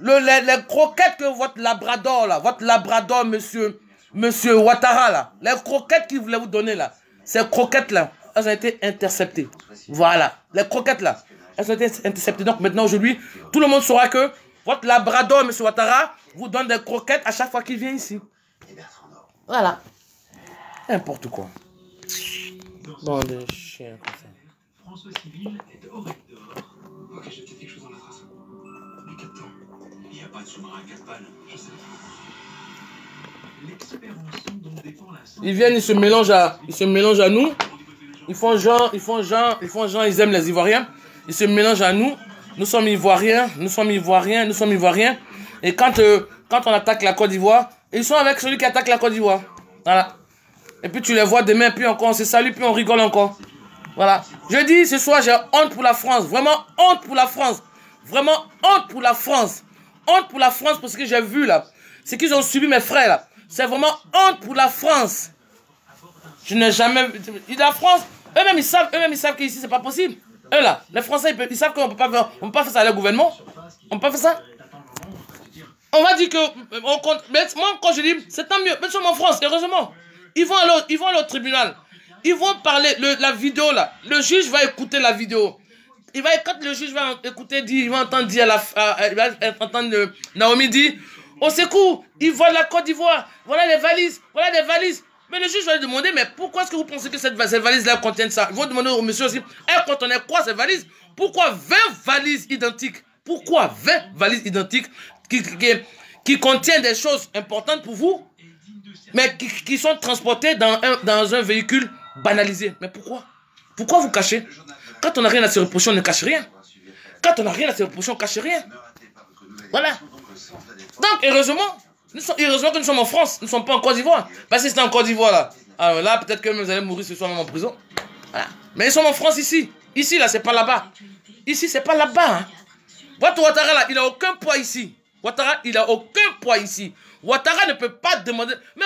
les croquettes que votre Labrador, monsieur Ouattara, là, les croquettes qu'il voulait vous donner, là, ces croquettes-là, elles ont été interceptées. Voilà, les croquettes-là, elles ont été interceptées. Donc maintenant, aujourd'hui, tout le monde saura que votre Labrador, monsieur Ouattara, vous donne des croquettes à chaque fois qu'il vient ici. Voilà. N'importe quoi. Bon, des chiens comme ça. François Civil est au rec dehors. Ok, j'ai peut-être quelque chose dans la trace. Du captain. Il n'y a pas de sous-marin à 4 balles. Je sais. L'expert en son dont dépend la santé. Ils viennent, ils se mélangent à nous. Ils font genre, ils aiment les Ivoiriens. Ils se mélangent à nous. Nous sommes Ivoiriens. Et quand on attaque la Côte d'Ivoire, ils sont avec celui qui attaque la Côte d'Ivoire. Voilà. Et puis tu les vois demain, puis encore on se salue, puis on rigole encore. Voilà. Je dis ce soir, j'ai honte pour la France. Vraiment honte pour la France. Vraiment honte pour la France. Honte pour la France parce que j'ai vu là. C'est qu'ils ont subi mes frères là. C'est vraiment honte pour la France. Je n'ai jamais vu. La France, eux-mêmes ils savent qu'ici c'est pas possible. Eux là, les Français, ils savent qu'on ne peut pas faire ça à leur gouvernement. On ne peut pas faire ça. On va dire que, mais moi quand je dis, c'est tant mieux. Mais seulement en France, heureusement. Ils vont aller au tribunal. Ils vont parler, la vidéo là. Le juge va écouter la vidéo. Quand le juge va écouter, il va entendre dire Naomi dire, au secours, ils voient la Côte d'Ivoire. Voilà les valises. Mais le juge va lui demander, mais pourquoi est-ce que vous pensez que cette valise-là contienne ça? Ils vont demander au monsieur aussi, elle contenait quoi ces valises? Pourquoi 20 valises identiques? Pourquoi 20 valises identiques qui contiennent des choses importantes pour vous, mais qui sont transportées dans un véhicule banalisé? Mais pourquoi? Pourquoi vous cachez? Quand on n'a rien à se reprocher, on ne cache rien. Quand on n'a rien à ses oppositions, on ne cache rien. Voilà. Donc, heureusement que nous sommes en France. Nous ne sommes pas en Côte d'Ivoire. Parce que si c'était en Côte d'Ivoire, là, alors là, peut-être que vous allez mourir ce soir même en prison. Voilà. Mais ils sont en France ici. Ici, là, c'est pas là-bas. Ici, c'est pas là-bas. Hein. Votre Ouattara, là, il n'a aucun poids ici. Ouattara, il n'a aucun poids ici. Ouattara ne peut pas demander... Mais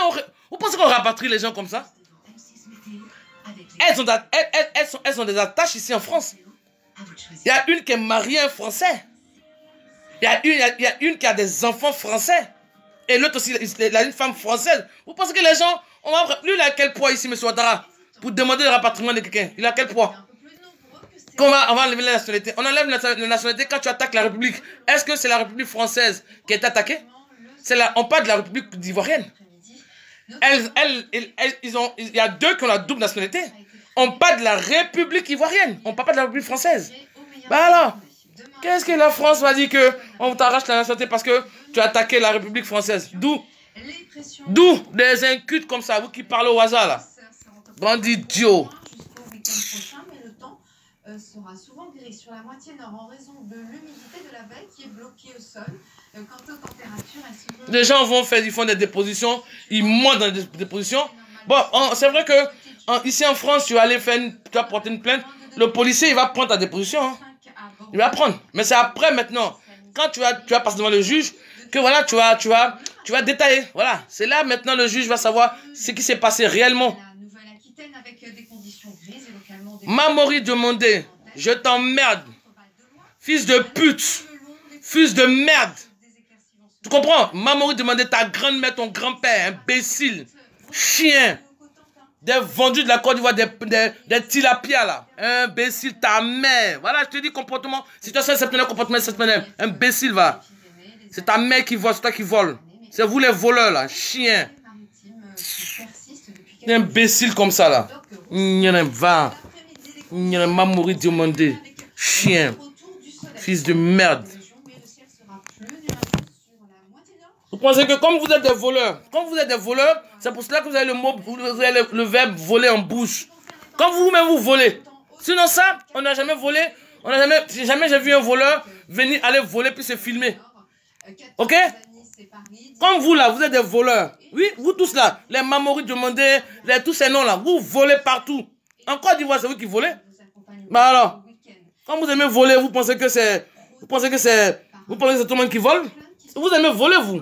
vous pensez qu'on rapatrie les gens comme ça? Elles ont des attaches ici en France. Il y a une qui est mariée à un Français. Il y a une qui a des enfants français. Et l'autre aussi, il a une femme française. Vous pensez que les gens... Lui, il a quel poids ici, M. Ouattara? Pour demander le rapatriement de quelqu'un. Il a quel poids? On va enlever la nationalité. On enlève la nationalité quand tu attaques la République. Est-ce que c'est la République française qui est attaquée? On parle de la République ivoirienne. Il y a deux qui ont la double nationalité. On parle de la République ivoirienne. On ne parle pas de la République française. Bah alors, qu'est-ce que la France va dire qu'on t'arrache la nationalité parce que tu as attaqué la République française? D'où des incultes comme ça, vous qui parlez au hasard là. Bandit idiot. Sera souvent gris sur la moitié nord en raison de l'humidité de la baie qui est bloquée au sol. Quant aux températures, elles sont... Les gens ils font des dépositions, ils montent dans des dépositions. Bon, c'est vrai que ici en France, tu vas porter une plainte, le policier il va prendre ta déposition. Hein. Il va prendre. Mais c'est après maintenant, quand tu vas passer devant le juge, que voilà, tu vas détailler. Voilà, c'est là maintenant le juge va savoir ce qui s'est passé réellement. Mamori demandait, je t'emmerde, fils de pute, fils de merde. Tu comprends? Mamori demandait ta grand-mère, ton grand-père, imbécile, chien, des vendus de la Côte d'Ivoire, des tilapias là, imbécile, ta mère. Voilà, je te dis comportement, situation exceptionnelle, comportement exceptionnel, imbécile va. C'est ta mère qui vole, c'est toi qui vole. C'est vous les voleurs là, chien. Imbécile comme ça là. Il y en a va. Il y en a Mamori demandé. Chien. Fils de merde. Vous pensez que comme vous êtes des voleurs, c'est pour cela que vous avez le verbe voler en bouche. Quand vous-même vous volez. Sinon ça, on n'a jamais volé. Jamais j'ai vu un voleur venir aller voler puis se filmer. Ok? Comme vous là, vous êtes des voleurs. Oui, vous tous là, les Mamori demandés, tous ces noms là, vous volez partout. En Côte d'Ivoire, c'est vous qui volez? Bah alors, quand vous aimez voler, vous pensez que c'est tout le monde qui vole? Vous aimez voler, vous?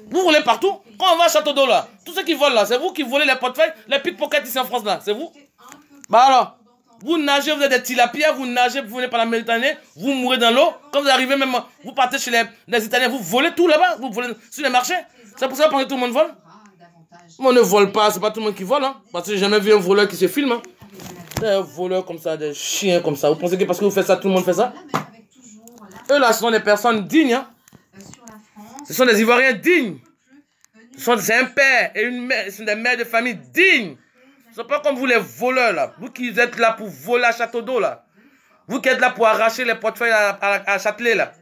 Vous volez partout? Quand on va à Château d'Eau là, tous ceux qui volent là, c'est vous qui volez les portefeuilles, les pickpockets ici en France là, c'est vous? Bah alors, vous nagez, vous êtes des tilapias, vous nagez, vous venez par la Méditerranée, vous mourrez dans l'eau. Quand vous arrivez même, vous partez chez les Italiens, vous volez tout là-bas, vous volez sur les marchés. C'est pour ça que tout le monde vole. On ne vole pas, c'est pas tout le monde qui vole. Hein, parce que j'ai jamais vu un voleur qui se filme. Hein. Des voleurs comme ça, des chiens comme ça. Vous pensez que parce que vous faites ça, tout le monde fait ça? Eux là, ce sont des personnes dignes. Hein. Ce sont des Ivoiriens dignes. C'est un père et une mère, ce sont des mères de famille dignes. Ce ne sont pas comme vous les voleurs là. Vous qui êtes là pour voler à Château d'Eau là. Vous qui êtes là pour arracher les portefeuilles à Châtelet là.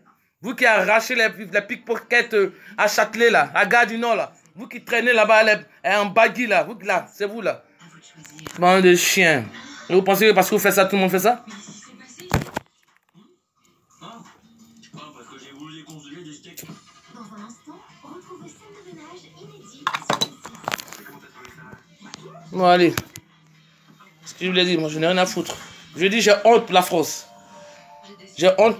Vous qui arrachez les pickpockets à Châtelet là, à Gare du Nord là. Vous qui traînez là-bas en baggy là. Vous là, c'est vous là. Bande de chiens. Et vous pensez que parce que vous faites ça, tout le monde fait ça? Bon, allez. Ce que je voulais dire, moi, je n'ai rien à foutre. Je dis, j'ai honte pour la France. J'ai honte,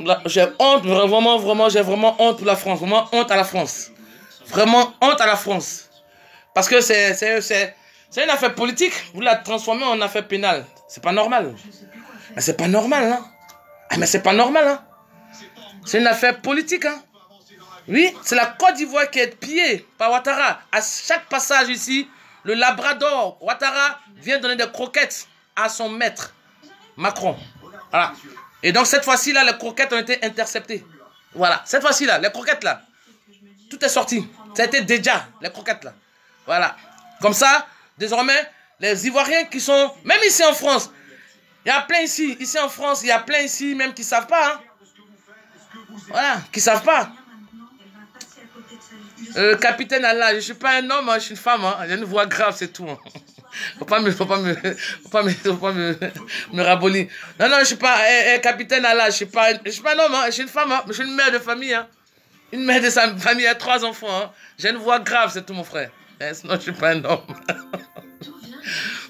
vraiment, j'ai vraiment honte pour la France. Vraiment honte à la France. Vraiment honte à la France. Parce que c'est une affaire politique. Vous la transformez en affaire pénale. C'est pas normal. Mais c'est pas normal, hein. Ah, mais c'est pas normal, hein. C'est une affaire politique, hein. Oui, c'est la Côte d'Ivoire qui est pillée par Ouattara. À chaque passage ici, le Labrador, Ouattara, vient donner des croquettes à son maître, Macron. Voilà. Et donc, cette fois-ci, là, les croquettes ont été interceptées. Voilà. Cette fois-ci, là, les croquettes, là, tout est sorti. Ça a été déjà, les croquettes, là. Voilà. Comme ça, désormais, les Ivoiriens qui sont, même ici en France, il y a plein ici en France, il y a plein ici même qui ne savent pas. Hein. Voilà, qui ne savent pas. Capitaine Allah, je ne suis pas un homme, hein, je suis une femme. Hein. J'ai une voix grave, c'est tout. Hein. me rabolir. Non, non, je suis pas capitaine Allah, je suis pas un homme, hein, je suis une femme, hein, je suis une mère de famille, hein. Une mère de sa famille a 3 enfants, hein. J'ai une voix grave, c'est tout mon frère. Sinon, je suis pas un homme.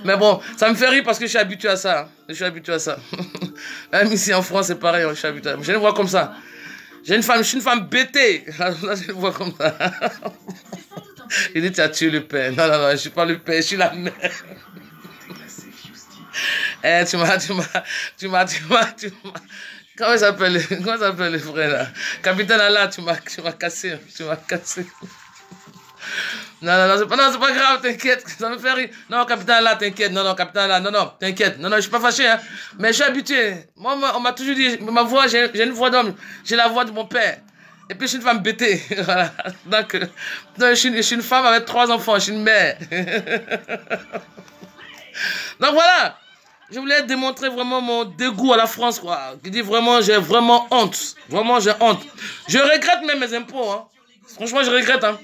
Mais bon, ça me fait rire parce que je suis habitué à ça. Hein. Je suis habitué à ça. Même ici en France, c'est pareil, je suis habitué. J'ai une voix comme ça. Je suis une femme bêtée. Là, j'ai une voix comme ça. Il dit, tu as tué le père. Non, non, non, je ne suis pas le père, je suis la mère. Tu m'as. Comment s'appelle le frère là? Capitaine Allah, tu m'as cassé. Tu m'as cassé. Non, c'est pas grave, t'inquiète, ça me fait rire. Non, capitaine là, t'inquiète, non, capitaine là, non, t'inquiète. Non, je suis pas fâché, hein. Mais je suis habitué. Moi, on m'a toujours dit, ma voix, j'ai une voix d'homme, j'ai la voix de mon père. Et puis, je suis une femme bêtée. Voilà. Donc je suis une femme avec 3 enfants, je suis une mère. Donc voilà. Je voulais démontrer vraiment mon dégoût à la France, quoi. Je dis vraiment, j'ai vraiment honte. Vraiment, j'ai honte. Je regrette même mes impôts, hein. Franchement, je regrette, hein.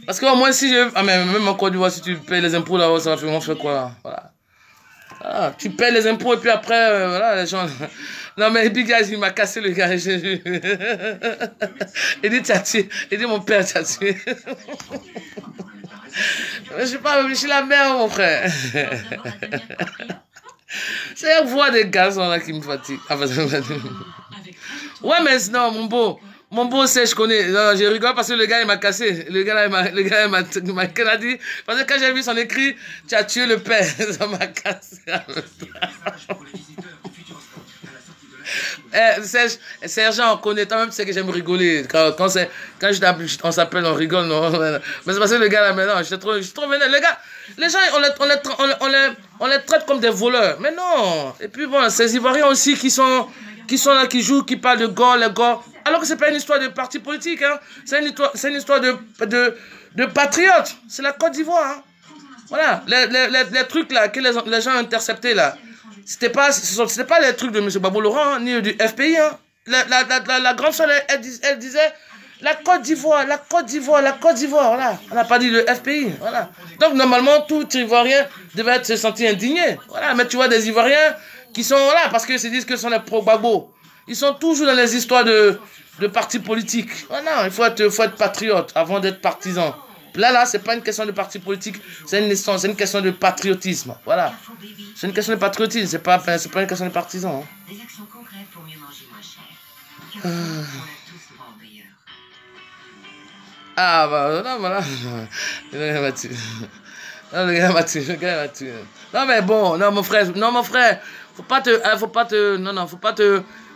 Parce que moi, si je... Ah, mais même en Côte d'Ivoire, si tu payes les impôts là-haut, ça va faire quoi là? Voilà. Ah, tu payes les impôts et puis après, voilà, les gens... Non, mais Big Guy, il m'a cassé le gars. Il dit, tu as tué. Il dit, mon père, tu as tué. Je sais pas, je suis la mère, mon frère. C'est la voix des garçons là qui me fatigue. Ah, ouais, mais non, mon beau, c'est, je connais. Non, je rigole parce que le gars, il m'a cassé. Le gars, il m'a dit. Parce que quand j'ai vu son écrit, tu as tué le père. Ça m'a cassé. Sergent, on connaît. Toi-même, tu sais que j'aime rigoler. Quand on s'appelle, on rigole. Non. Mais c'est parce que le gars, là, maintenant, je suis trop vénère. Les gars, les gens, on les traite comme des voleurs. Mais non. Et puis bon, ces Ivoiriens aussi qui sont là, qui jouent, qui parlent de gore, les gore. Alors que c'est pas une histoire de parti politique, hein. C'est une histoire de patriotes. C'est la Côte d'Ivoire, hein. Voilà. Les trucs là que les gens ont interceptés là. C'était pas les trucs de M. Babou Laurent, hein, ni du FPI, hein. La grande soeur, elle disait la Côte d'Ivoire, voilà. On n'a pas dit le FPI, voilà. Donc normalement, tout Ivoirien devait se sentir indigné. Voilà, mais tu vois des Ivoiriens qui sont là parce qu'ils se disent que ce sont les pro-Gbagbo. Ils sont toujours dans les histoires de partis politiques. Oh non, il faut être patriote avant d'être partisan. Là, c'est pas une question de parti politique, c'est une question de patriotisme. Voilà. C'est une question de patriotisme, c'est pas une question de partisan. Hein. Des actions concrètes pour mieux manger moins cher. Ah bah non, voilà. Le gars m'a tué. Non mais bon, non mon frère, faut pas te,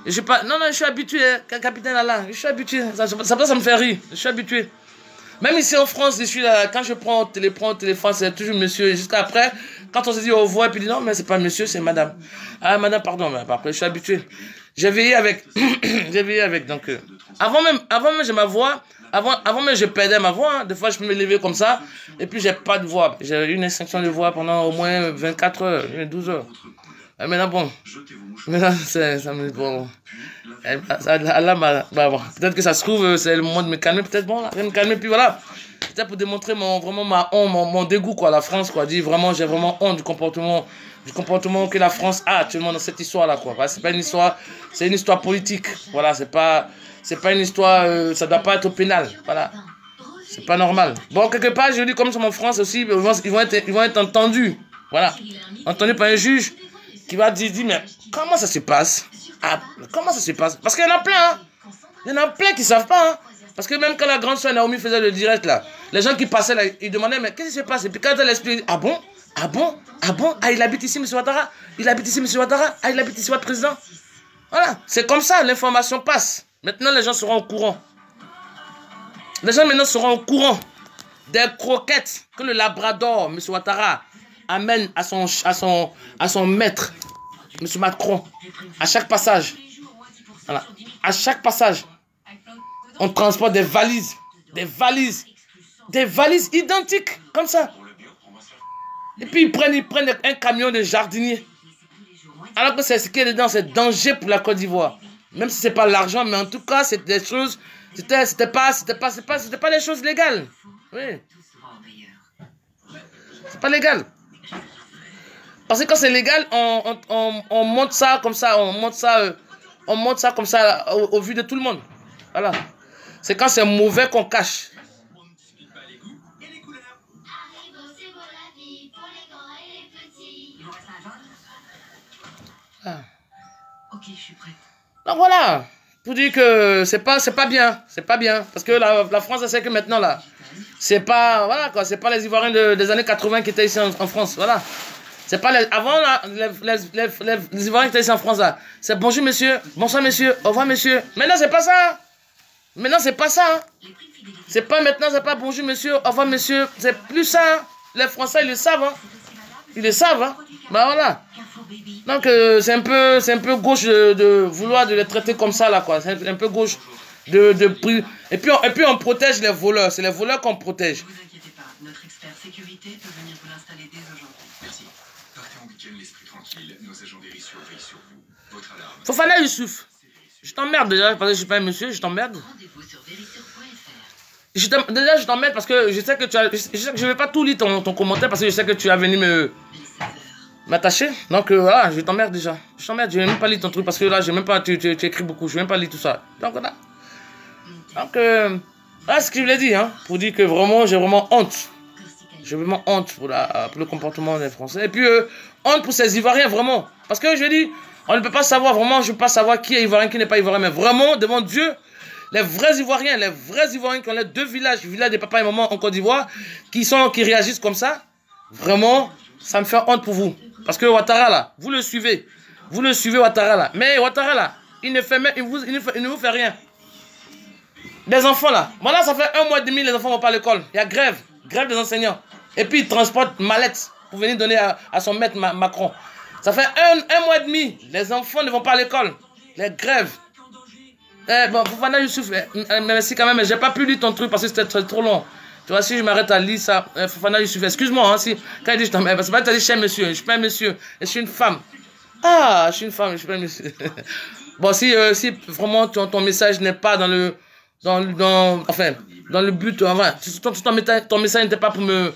je suis habitué, capitaine Allah, je suis habitué, ça me fait rire, je suis habitué. Même ici en France, je suis là, quand je prends le téléphone, c'est toujours monsieur. Jusqu'à après, quand on se dit au revoir, et puis dit non, mais c'est pas monsieur, c'est madame. Ah, madame, pardon, mais après, je suis habitué. J'ai veillé avec, donc, avant même, j'ai ma voix, avant même, je perdais ma voix, hein. Des fois, je peux me lever comme ça, et puis j'ai pas de voix. J'ai eu une extinction de voix pendant au moins 24 heures, 12 heures. Maintenant, bon, ça me dit, bon. Peut-être que ça se trouve, c'est le moment de me calmer, peut-être bon, là, je vais me calmer, puis voilà. Peut-être pour démontrer vraiment ma honte, mon dégoût, quoi, la France, quoi. Dit vraiment, j'ai vraiment honte du comportement que la France a actuellement dans cette histoire-là, quoi. C'est pas une histoire, c'est une histoire politique. Voilà, c'est pas une histoire, ça doit pas être au pénal, voilà. C'est pas normal. Bon, quelque part, je dis comme ça en France aussi, ils vont être entendus, voilà. Entendus par un juge qui va dire, mais comment ça se passe? Ah, comment ça se passe? Parce qu'il y en a plein, hein. Il y en a plein qui ne savent pas, hein. Parce que même quand la grande soeur Naomi faisait le direct, là, les gens qui passaient là, ils demandaient, mais qu'est-ce qui se passe? Et puis quand elle explique, ah bon? Ah, il habite ici, M. Ouattara? Ah, il habite ici, votre président? Voilà, c'est comme ça, l'information passe. Maintenant, les gens seront au courant. Les gens maintenant seront au courant des croquettes que le Labrador, M. Ouattara, amène à son maître, M. Macron, à chaque passage. Voilà. À chaque passage, on transporte des valises identiques, comme ça. Et puis ils prennent un camion de jardinier. Alors que c'est ce qui est dedans, c'est danger pour la Côte d'Ivoire. Même si c'est pas l'argent, mais en tout cas, c'est des choses, c'était pas des choses légales. Oui. C'est pas légal. Parce que quand c'est légal, on monte ça comme ça, on monte ça comme ça au vu de tout le monde. Voilà. C'est quand c'est mauvais qu'on cache. On ne suit pas les goûts et les couleurs. Haribo, c'est beau la vie pour les grands et les petits. Il vous reste un jaune? Ah. Ok, je suis prête. Donc voilà. Pour dire que c'est pas bien. C'est pas bien. Parce que la France, elle sait que maintenant, là, c'est pas, voilà quoi, c'est pas les Ivoiriens des années 80 qui étaient ici en France. Voilà. C'est pas avant, là, les Ivoiriens qui étaient ici en France, là. C'est bonjour monsieur, bonsoir monsieur, au revoir monsieur. Maintenant, c'est pas ça. Maintenant, c'est pas ça. Hein. C'est pas maintenant, c'est pas bonjour monsieur, au revoir monsieur. C'est plus ça. Hein. Les Français, ils le savent. Hein. Ils le savent. Hein. Bah voilà. Donc, c'est un peu gauche de vouloir de les traiter comme ça, là, quoi. C'est un peu gauche de et puis, on protège les voleurs. C'est les voleurs qu'on protège. Ne vous inquiétez pas, notre expert sécurité peut venir vous l'installer dès aujourd'hui. Merci. Partez en week-end l'esprit tranquille. Nos agents vérifient sur vous. Votre alarme. Fofana Youssouf. Je t'emmerde déjà parce que je suis pas un monsieur, je t'emmerde. Rendez-vous sur vérissure.fr. Déjà, je t'emmerde parce que je sais que je vais pas tout lire ton commentaire parce que je sais que tu as venu m'attacher. Donc voilà, je t'emmerde déjà. Je t'emmerde, je vais même pas lire ton truc parce que là, j'ai même pas, tu écris beaucoup, je vais même pas lire tout ça. Donc voilà. Donc voilà ce que je voulais dire, hein, pour dire que vraiment, j'ai vraiment honte. J'ai vraiment honte pour le comportement des Français. Et puis, honte pour ces Ivoiriens, vraiment. Parce que je dis, on ne peut pas savoir, vraiment, je ne peux pas savoir qui est Ivoirien, qui n'est pas Ivoirien. Mais vraiment, devant Dieu, les vrais Ivoiriens qui ont les deux villages, le village des papas et mamans en Côte d'Ivoire, qui réagissent comme ça, vraiment, ça me fait honte pour vous. Parce que Ouattara, là, vous le suivez. Vous le suivez, Ouattara, là. Mais Ouattara, là, il ne vous fait rien. Des enfants, là. Voilà, ça fait 1 mois et demi, les enfants ne vont pas à l'école. Il y a grève des enseignants. Et puis, ils transportent mallettes pour venir donner à son maître Macron. Ça fait un mois et demi, les enfants ne vont pas à l'école. Les grèves. Bon, Fofana Youssouf, merci quand même, mais j'ai pas pu lire ton truc parce que c'était trop long. Tu vois, si je m'arrête à lire ça, Fofana Youssouf, excuse-moi, hein, si, quand il dit je t'emmerde, parce que tu as dit cher monsieur, je suis pas un monsieur, je suis une femme. Ah, je suis une femme, je suis pas un monsieur. Bon, si vraiment ton message n'est pas dans le but, enfin, si ton message n'était pas pour me...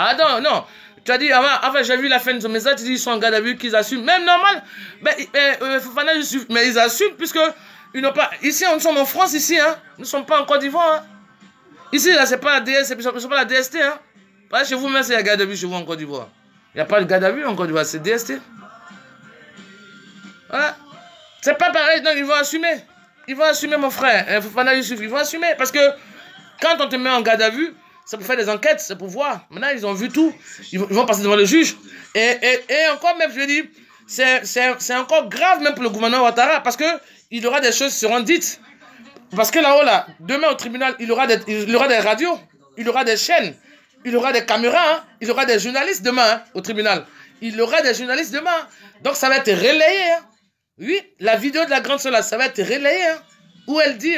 Ah non, tu as dit, avant j'ai vu la fin de son message, tu dis ils sont en garde à vue, qu'ils assument, même normal, Fofana Youssouf, mais ils assument puisque ils n'ont pas, ici nous sommes en France, ici, hein, nous ne sommes pas en Côte d'Ivoire, hein. Ici là c'est pas la DS, c'est pas la DST, hein, pas chez vous même c'est la garde à vue chez vous en Côte d'Ivoire, il n'y a pas de garde à vue en Côte d'Ivoire, c'est DST, voilà, c'est pas pareil, donc ils vont assumer mon frère, Fofana Youssouf, ils vont assumer, parce que quand on te met en garde à vue, c'est pour faire des enquêtes, c'est pour voir. Maintenant, ils ont vu tout. Ils vont passer devant le juge. Et encore même, je veux dire, c'est encore grave même pour le gouvernement Ouattara parce qu'il y aura des choses qui seront dites. Parce que là-haut, là, demain au tribunal, il y aura des radios, il y aura des chaînes, il y aura des caméras, hein, il y aura des journalistes demain hein, au tribunal. Il y aura des journalistes demain. Donc ça va être relayé. Hein. Oui, la vidéo de la grande sœur, là, ça va être relayé. Hein, où elle dit...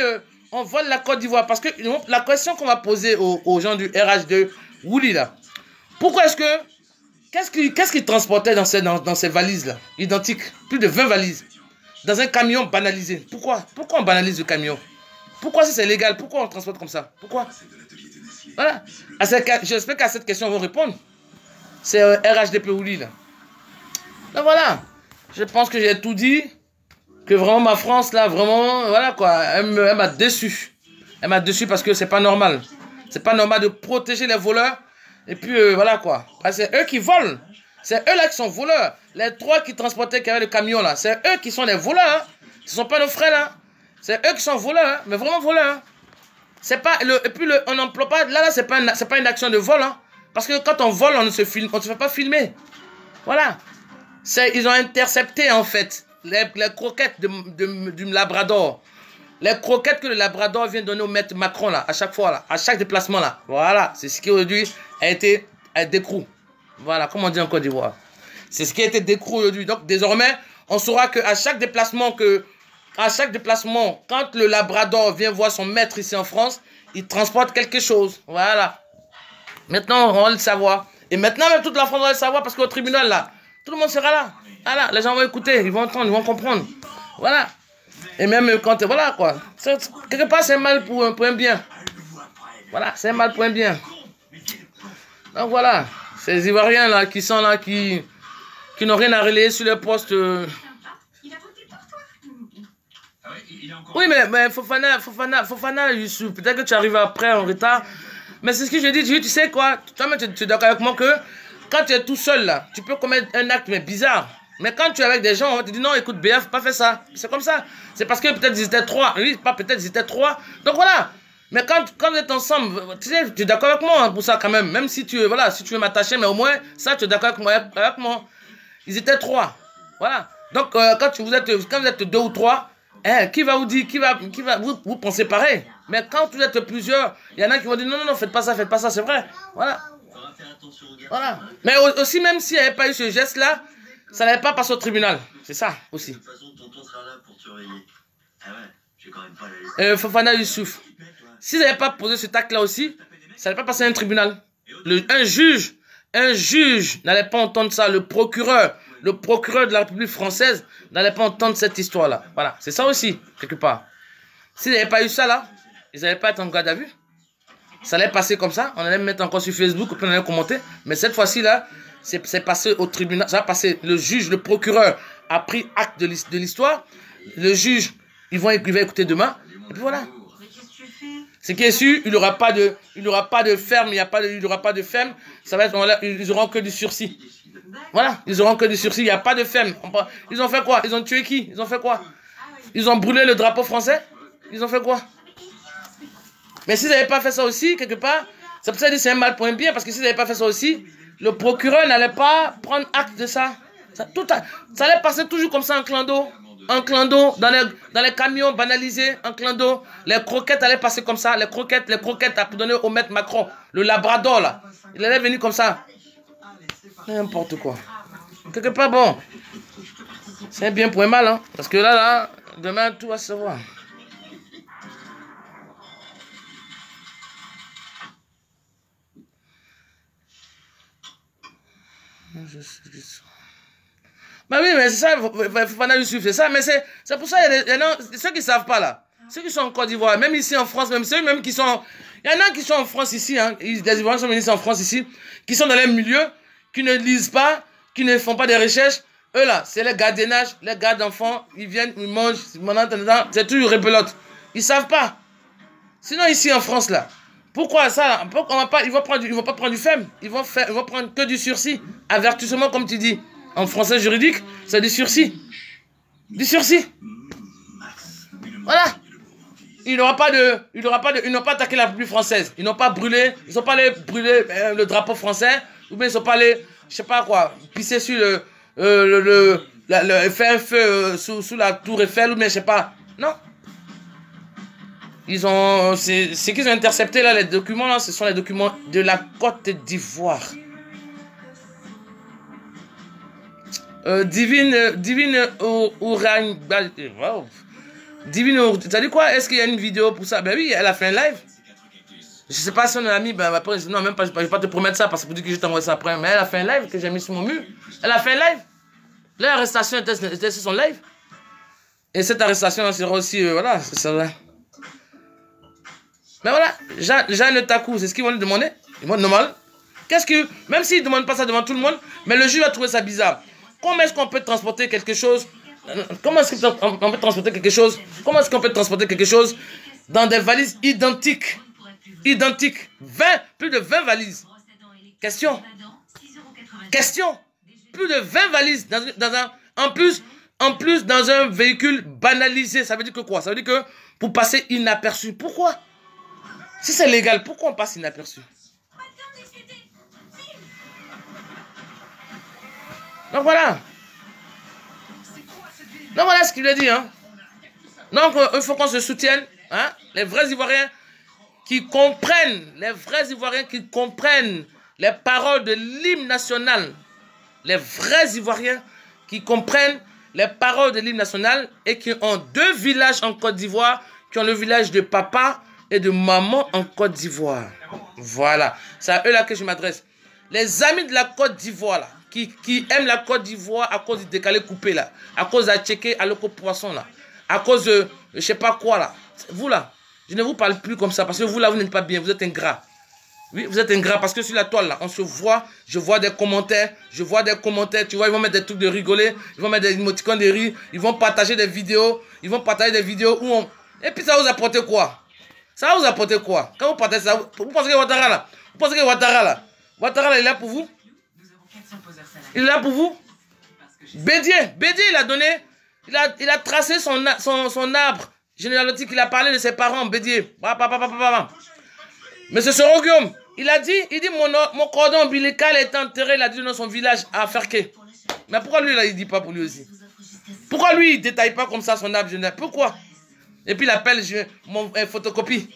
on vole la Côte d'Ivoire. Parce que la question qu'on va poser aux gens du RH2 Wouli, là. Pourquoi est-ce que... Qu'est-ce qu'ils transportaient dans ces valises-là? Identiques. Plus de 20 valises. Dans un camion banalisé. Pourquoi on banalise le camion? Pourquoi si c'est légal? Pourquoi on transporte comme ça? Pourquoi? Voilà. J'espère qu'à cette question, on va répondre. C'est RHDP Wouli, là. Donc voilà. Je pense que j'ai tout dit. Que vraiment ma France là vraiment voilà quoi elle m'a déçu. Elle m'a déçu parce que c'est pas normal. C'est pas normal de protéger les voleurs et puis voilà quoi. C'est eux qui volent. C'est eux là qui sont voleurs. Les 3 qui transportaient qui avaient le camion là, c'est eux qui sont les voleurs. Hein. Ce sont pas nos frères là. C'est eux qui sont voleurs, hein. Mais vraiment voleurs. Hein. C'est pas et puis on n'emploie pas là c'est pas une action de vol hein. Parce que quand on vole on ne se fait pas filmer. Voilà. Ils ont intercepté en fait. Les croquettes du Labrador. Les croquettes que le Labrador vient donner au maître Macron, là, à chaque fois, là, à chaque déplacement, là. Voilà, c'est ce qui aujourd'hui a été décroût. Voilà, comme on dit en Côte d'Ivoire. C'est ce qui a été décroût aujourd'hui. Donc, désormais, on saura qu'à chaque déplacement, quand le Labrador vient voir son maître ici en France, il transporte quelque chose. Voilà. Maintenant, on va le savoir. Et maintenant, même toute la France va le savoir parce qu'au tribunal, là, tout le monde sera là. Voilà, les gens vont écouter, ils vont entendre, ils vont comprendre. Voilà. Et même quand... Voilà, quoi. Quelque part, c'est mal pour un bien. Voilà, c'est un mal pour un bien. Donc voilà, ces Ivoiriens là qui sont là, qui n'ont rien à relayer sur les postes. Il a voté pour toi. Ah ouais, il est encore. Oui, mais Fofana, Youssou, peut-être que tu arrives après en retard. Mais c'est ce que je dis, tu sais quoi? Toi-même, tu es d'accord avec moi que quand tu es tout seul là, tu peux commettre un acte mais bizarre. Mais quand tu es avec des gens, on va te dire non, écoute, BF, faut pas faire ça. C'est comme ça. C'est parce que peut-être ils étaient trois. Oui, pas peut-être ils étaient trois. Donc voilà. Mais quand vous êtes ensemble, tu sais, tu es d'accord avec moi hein, pour ça quand même. Même si tu voilà, si tu veux m'attacher, mais au moins, ça, tu es d'accord avec moi. Ils étaient trois. Voilà. Donc quand vous êtes deux ou trois, hein, qui va vous dire, vous pensez pareil. Mais quand vous êtes plusieurs, il y en a qui vont dire non, faites pas ça, c'est vrai. Voilà. Voilà. Mais aussi, même s'il n'y avait pas eu ce geste-là, ça n'avait pas passé au tribunal. C'est ça aussi. De toute façon, tonton sera là pour te surveiller. Ah ouais, j'ai quand même pas la laisser. Fofana Youssouf. S'ils n'avaient pas posé ce acte-là aussi, ça n'allait pas passer à un tribunal. Un juge n'allait pas entendre ça. Le procureur de la République française n'allait pas entendre cette histoire-là. Voilà, c'est ça aussi, quelque part. S'ils n'avaient pas eu ça là, ils n'allaient pas être en garde à vue. Ça allait passer comme ça, on allait me mettre encore sur Facebook, puis on allait commenter. Mais cette fois-ci là, c'est passé au tribunal, ça va passer. Le juge, le procureur a pris acte de l'histoire. Le juge, il va écouter demain. Et puis voilà. Mais qu'est-ce que tu fais? Ce qui est sûr, il n'y aura pas de ferme, il n'y aura pas de ferme. Ça va être, ils auront que du sursis. Voilà, ils auront que du sursis, il n'y a pas de ferme. Ils ont fait quoi? Ils ont tué qui? Ils ont fait quoi? Ils ont brûlé le drapeau français? Ils ont fait quoi? Mais s'ils n'avaient pas fait ça aussi, quelque part, c'est pour ça que c'est un mal pour un bien, parce que s'ils n'avaient pas fait ça aussi, le procureur n'allait pas prendre acte de ça. Ça allait passer toujours comme ça en clando, dans les camions banalisés, en clando. Les croquettes allaient passer comme ça, les croquettes à donner au maître Macron, le Labrador là. Il allait venir comme ça. N'importe quoi. Quelque part, bon, c'est un bien pour un mal, hein, parce que là, demain, tout va se voir. Bah oui, mais c'est ça, Fofana Youssouf, c'est ça, mais c'est pour ça, il y en a ceux qui ne savent pas là, ceux qui sont en Côte d'Ivoire, même ici en France, même ceux même qui sont, il y en a qui sont en France ici, hein, des Ivoiriens sont venus en France ici, qui sont dans les milieux, qui ne lisent pas, qui ne font pas des recherches, eux là, c'est les gardiennages, les gardes d'enfants, ils viennent, ils mangent, c'est toujours rebelote, ils savent pas. Sinon ici en France là, pourquoi ça là, ils vont pas prendre du ferme, ils vont prendre que du sursis, avertissement comme tu dis. En français juridique, c'est du sursis. Du sursis. Voilà. Ils n'ont pas attaqué la République française. Ils n'ont pas brûlé, ils n'ont pas allé brûler le drapeau français, ou bien ils n'ont pas allé, je sais pas quoi, pisser sur faire un feu sous la tour Eiffel, ou bien je sais pas. Non. C'est qu'ils ont intercepté là, les documents là, ce sont les documents de la Côte d'Ivoire. Divine Ourang. Wow. Divine Ourang. Tu as dit quoi? Est-ce qu'il y a une vidéo pour ça? Ben oui, elle a fait un live. Je sais pas si on a mis. Ben après, non, même pas, je vais pas te promettre ça parce que pour dire que je t'envoie ça après. Mais elle a fait un live que j'ai mis sur mon mur. Elle a fait un live. L'arrestation était sur son live. Et cette arrestation sera aussi. Voilà, c'est ça. Mais voilà, Jeanne Takou, c'est ce qu'ils vont lui demander. Ils vont demander. Qu'est-ce que. Même s'ils ne demandent pas ça devant tout le monde, mais le juge va trouver ça bizarre. Comment est-ce qu'on peut transporter quelque chose? Comment est-ce qu'on peut transporter quelque chose? Comment est-ce qu'on peut transporter quelque chose dans des valises identiques? Identiques. Plus de 20 valises. Question. Plus de 20 valises en plus dans un véhicule banalisé. Ça veut dire que quoi? Ça veut dire que pour passer inaperçu. Pourquoi? Si c'est légal, pourquoi on passe inaperçu? Donc voilà. Donc voilà ce qu'il a dit. Hein. Donc il faut qu'on se soutienne. Hein. Les vrais Ivoiriens qui comprennent. Les paroles de l'hymne national. Les vrais Ivoiriens qui comprennent les paroles de l'hymne national et qui ont 2 villages en Côte d'Ivoire, qui ont le village de papa et de maman en Côte d'Ivoire. Voilà. C'est à eux là que je m'adresse. Les amis de la Côte d'Ivoire là. Qui aiment la Côte d'Ivoire à cause du décalé coupé à cause d'Atchéké à l'eau poisson à cause de je sais pas quoi là. Vous là, Je ne vous parle plus comme ça parce que vous là, vous n'êtes pas bien, vous êtes ingrat. Oui, vous êtes ingrat parce que sur la toile là, on se voit, je vois des commentaires, tu vois, ils vont mettre des trucs de rigoler, ils vont mettre des émoticônes de rire, ils vont partager des vidéos, où on... Et puis ça va vous apporter quoi? Ça va vous apporter quoi? Quand vous partagez ça, vous pensez que Ouattara là, Ouattara là, il est là pour vous? Il est là pour vous? Bédier, il a donné, il a tracé son arbre généalogique, il a parlé de ses parents, Bédier. Mais c'est ce Guillaume. Il dit mon cordon ombilical est enterré, il a dit dans son village à Ferké. Mais pourquoi lui là il dit pas pour lui aussi? Pourquoi lui il détaille pas comme ça son arbre généalogique? Pourquoi? Et puis il appelle photocopie,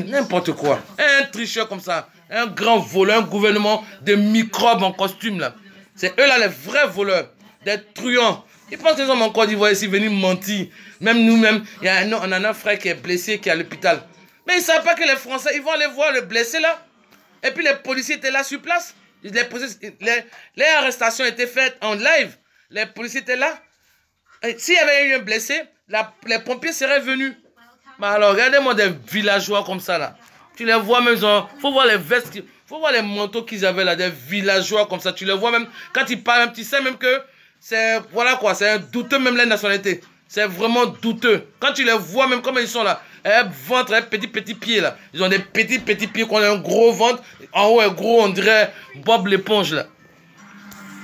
n'importe quoi. Un tricheur comme ça, un grand voleur, un gouvernement de microbes en costume là. C'est eux là les vrais voleurs, des truands. Ils pensent qu'ils sont en Côte d'Ivoire ici venir mentir. Même nous-mêmes, on a un frère qui est blessé, qui est à l'hôpital. Mais ils ne savent pas que les Français, ils vont aller voir le blessé là. Et puis les policiers étaient là sur place. Les arrestations étaient faites en live. Les policiers étaient là. S'il y avait eu un blessé, les pompiers seraient venus. Mais alors, regardez-moi des villageois comme ça là. Tu les vois même, il faut voir les vestes, il faut voir les manteaux qu'ils avaient là, des villageois comme ça. Tu les vois même, quand ils parlent, même, tu sais même que c'est, voilà quoi, c'est un douteux même la nationalité. C'est vraiment douteux. Quand tu les vois même comment ils sont là, un ventre, un petit pied là. Ils ont des petits pieds, qu'on a un gros ventre. En haut, un gros, on dirait Bob l'éponge là.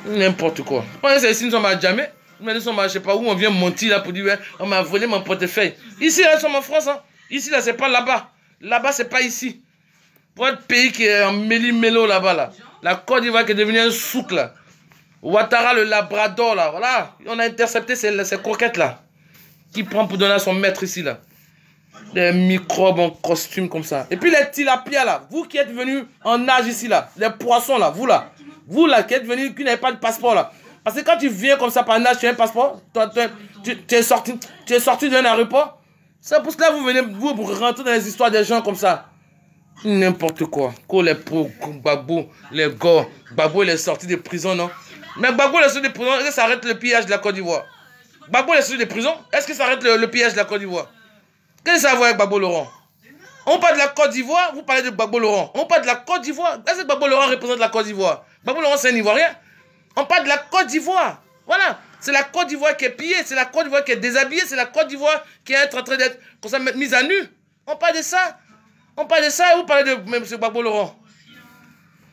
N'importe quoi. C'est ici, nous sommes à jamais. Nous sommes à je sais pas où, on vient mentir là pour dire, ouais, on m'a volé mon portefeuille. Ici, là, nous sommes en France. Hein. Ici, là, c'est pas là-bas. Là-bas, c'est pas ici. Pour être pays qui est en méli-mélo là-bas là. La Côte d'Ivoire qui est devenue un souk là. Ouattara, le Labrador là. Voilà. On a intercepté ces croquettes là. Qui prend pour donner à son maître ici là. Des microbes en costume comme ça. Et puis les tilapias là, vous qui êtes venus en nage ici là, les poissons là, vous là qui êtes venus, qui n'avez pas de passeport là. Parce que quand tu viens comme ça par nage, tu as un passeport, tu es sorti d'un aéroport. C'est pour cela que vous venez, vous rentrez dans les histoires des gens comme ça. N'importe quoi. Les pauvres, Gbagbo, les gars, Gbagbo il est sorti de prison, non? Mais Gbagbo il est sorti de prison, est-ce que ça arrête le pillage de la Côte d'Ivoire? Gbagbo il est sorti de prison, est-ce que ça arrête le pillage de la Côte d'Ivoire? Qu'est-ce que ça va avec Gbagbo Laurent? On parle de la Côte d'Ivoire, vous parlez de Gbagbo Laurent. On parle de la Côte d'Ivoire. Est-ce que Gbagbo Laurent représente la Côte d'Ivoire? Gbagbo Laurent c'est un Ivoirien. On parle de la Côte d'Ivoire. Voilà. C'est la Côte d'Ivoire qui est pillée, c'est la Côte d'Ivoire qui est déshabillée, c'est la Côte d'Ivoire qui est en train d'être comme ça, mise à nu. On parle de ça. On parle de ça et vous parlez de M. Gbagbo Laurent.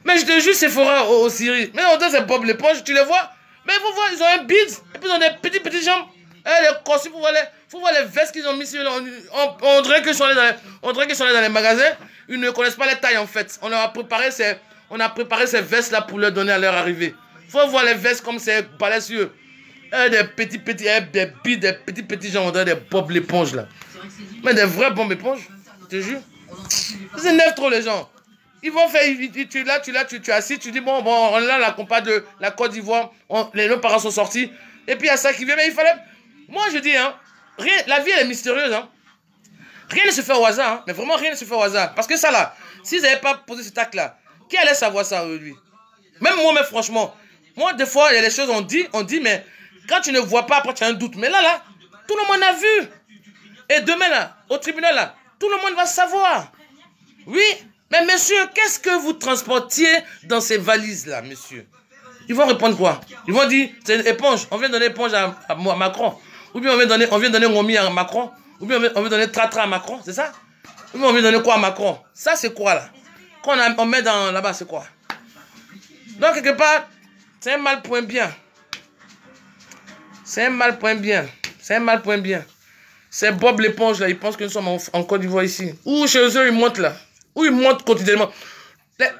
Mais je te jure, c'est Sephora au Syrie. Mais on dit c'est Bob l'éponge, tu les vois. Mais vous voyez, ils ont un bide et puis ils ont des petites jambes. Les costumes, vous voir les vestes qu'ils ont mis sur. On dirait qu'ils sont allés dans les magasins. Ils ne connaissent pas les tailles en fait. On a préparé ces vestes là pour leur donner à leur arrivée. Faut voir les vestes comme c'est balèze sur eux. Des petits, des bides, des petits gens, on dirait des Bob l'éponge là. Mais des vrais Bob l'éponge, je te jure. C'est neuf trop les gens. Ils vont faire, tu es assis, tu dis bon, on est là, la compas de la Côte d'Ivoire, nos parents sont sortis. Et puis il y a ça qui vient, mais il fallait. Moi je dis, hein, la vie elle est mystérieuse. Hein. Rien ne se fait au hasard, hein, mais vraiment rien ne se fait au hasard. Parce que ça là, s'ils n'avaient pas posé cet acte là, qui allait savoir ça lui? Même moi, mais franchement, moi des fois il y a des choses on dit, mais quand tu ne vois pas, après tu as un doute. Mais là, tout le monde a vu. Et demain là, au tribunal là, tout le monde va savoir. Oui, mais monsieur, qu'est-ce que vous transportiez dans ces valises là, monsieur? Ils vont répondre quoi? Ils vont dire, c'est une éponge. On vient donner éponge à Macron. Ou bien on vient donner Ngomi à Macron. Ou bien on vient donner Tratra à Macron, c'est ça? Ou bien on vient donner quoi à Macron? Ça, c'est quoi là? Quand on met dans là-bas, c'est quoi? Donc, quelque part, c'est un mal point bien. C'est un mal point bien. C'est un mal point bien. C'est Bob l'éponge là, ils pensent que nous sommes en Côte d'Ivoire ici. Ou chez eux, ils montent là. Ou ils montent quotidiennement.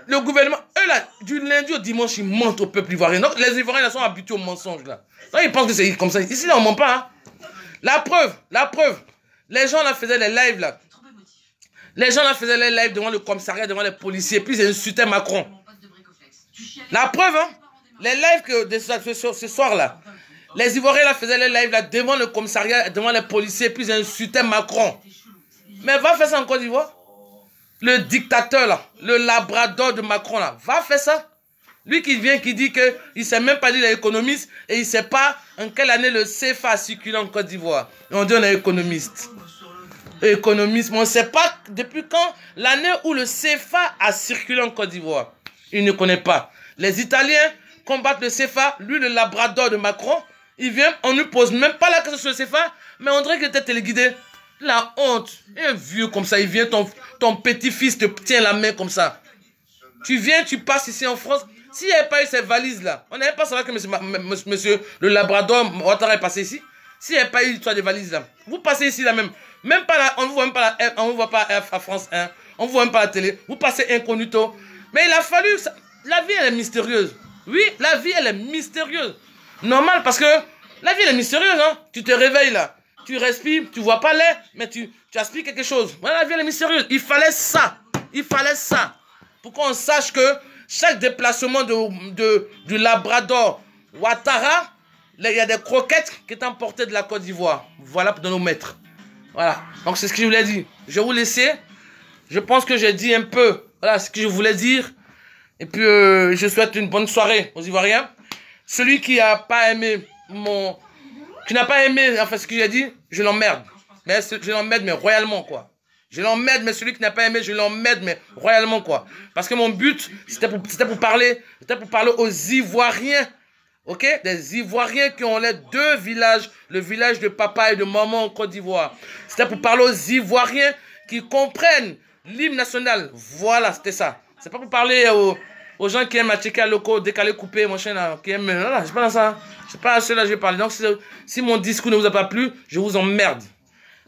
Le gouvernement, eux là, du lundi au dimanche, ils mentent au peuple ivoirien. Donc les Ivoiriens là sont habitués au mensonge là. Donc ils pensent que c'est comme ça. Ici là, on ne ment pas. Hein. La preuve. Les gens là faisaient les lives là. Les gens là faisaient les lives devant le commissariat, devant les policiers, puis ils insultaient Macron. La preuve, hein. Les lives que ce soir là. Les Ivoiriens là faisaient les lives là devant le commissariat, devant les policiers, puis ils insultaient Macron. Mais va faire ça en Côte d'Ivoire. Le dictateur là, le Labrador de Macron là, va faire ça. Lui qui vient, qui dit qu'il ne sait même pas dire l'économiste et il ne sait pas en quelle année le CFA a circulé en Côte d'Ivoire. Et on dit on est économiste. économiste. Mais on ne sait pas depuis quand, l'année où le CFA a circulé en Côte d'Ivoire. Il ne connaît pas. Les Italiens combattent le CFA, lui le labrador de Macron. Il vient, on ne lui pose même pas la question sur le CFA, mais on dirait qu'il était téléguidé. La honte. Un vieux comme ça, il vient, ton petit-fils te tient la main comme ça. Tu viens, tu passes ici en France. S'il n'y avait pas eu ces valises-là, on n'avait pas savoir que monsieur le labrador Ouattara est passé ici. S'il n'y avait pas eu l'histoire des valises-là, vous passez ici là même. Même pas là, on ne vous voit même pas la, on vous voit pas à France 1. On ne vous voit même pas à la télé. Vous passez incognito. Mais il a fallu... Ça, la vie, elle est mystérieuse. Oui, la vie, elle est mystérieuse. Normal, parce que la vie, elle est mystérieuse. Hein? Tu te réveilles là. Tu respires, tu vois pas l'air, mais tu aspires quelque chose. Voilà, la vie, elle est mystérieuse. Il fallait ça. Il fallait ça. Pour qu'on sache que chaque déplacement du Labrador Ouattara, il y a des croquettes qui sont emportées de la Côte d'Ivoire. Voilà pour nos maîtres. Voilà. Donc, c'est ce que je voulais dire. Je vais vous laisser. Je pense que j'ai dit un peu, voilà, ce que je voulais dire. Et puis, je souhaite une bonne soirée aux Ivoiriens. Celui qui n'a pas aimé qui n'a pas aimé, enfin, ce que j'ai dit, je l'emmerde. Mais je l'emmerde, mais royalement, quoi. Je l'emmerde, mais celui qui n'a pas aimé, je l'emmerde, mais royalement, quoi. Parce que mon but, c'était pour parler aux Ivoiriens. Ok? Des Ivoiriens qui ont les deux villages, le village de papa et de maman en Côte d'Ivoire. C'était pour parler aux Ivoiriens qui comprennent l'hymne national. Voilà, c'était ça. C'est pas pour parler aux gens qui aiment la tchéka loco, décalé, coupé, machin là, qui aiment... Voilà, c'est pas dans ça. C'est pas à ceux-là que je vais parler. Donc, si mon discours ne vous a pas plu, je vous emmerde.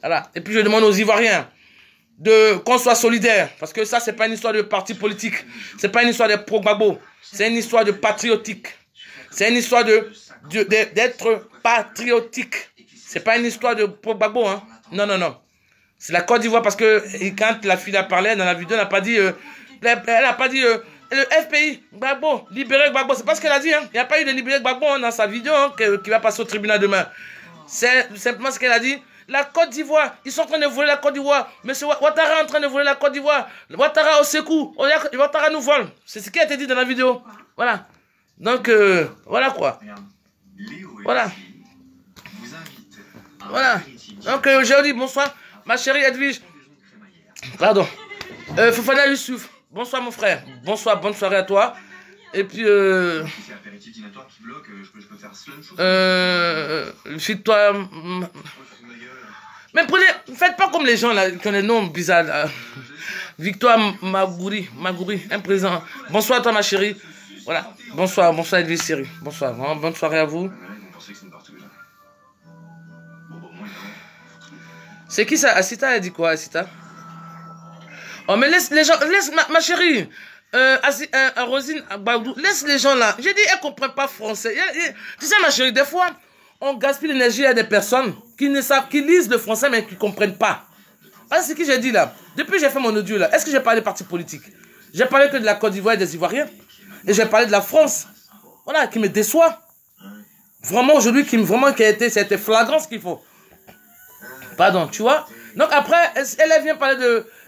Voilà. Et puis, je demande aux Ivoiriens qu'on soit solidaires. Parce que ça, c'est pas une histoire de parti politique. C'est pas une histoire de pro-gbagbo. C'est une histoire de patriotique. C'est une histoire d'être patriotique. C'est pas une histoire de pro-gbagbo, hein. Non, non, non. C'est la Côte d'Ivoire parce que quand la fille a parlé dans la vidéo, elle n'a pas dit... elle n'a pas dit... le FPI, Gbagbo, libérer Gbagbo. C'est pas ce qu'elle a dit, hein. Il n'y a pas eu de libérer Gbagbo hein, dans sa vidéo hein, qui va passer au tribunal demain. C'est simplement ce qu'elle a dit. La Côte d'Ivoire, ils sont en train de voler la Côte d'Ivoire. Monsieur Ouattara est en train de voler la Côte d'Ivoire. Ouattara au secours. Ouattara nous vole. C'est ce qui a été dit dans la vidéo. Voilà. Donc, voilà quoi. Voilà. Voilà. Donc, aujourd'hui, bonsoir. Ma chérie Edwige. Pardon. Fofana Youssouf. Bonsoir mon frère. Bonsoir, bonne soirée à toi. Et puis, toi. Mais prenez, faites pas comme les gens là qui ont des noms bizarres. Là. Victoire Magouri, un présent. Bonsoir à toi ma chérie. Voilà. Bonsoir Edwige Siri. Bonsoir. Bonne soirée à vous. C'est qui ça? Asita, elle dit quoi Asita? Oh mais laisse les gens, laisse ma chérie. Rosine Baudou, laisse les gens là. J'ai dit, elle ne comprend pas français. Tu sais ma chérie, des fois, on gaspille l'énergie à des personnes qui ne savent, qui lisent le français mais qui ne comprennent pas. Ah, c'est ce que j'ai dit là. Depuis que j'ai fait mon audio là, est-ce que j'ai parlé de partis politiques? J'ai parlé que de la Côte d'Ivoire et des Ivoiriens. Et j'ai parlé de la France. Voilà, qui me déçoit. Vraiment aujourd'hui, qui a été, c'était flagrant ce qu'il faut. Pardon, tu vois. Donc après, elle vient parler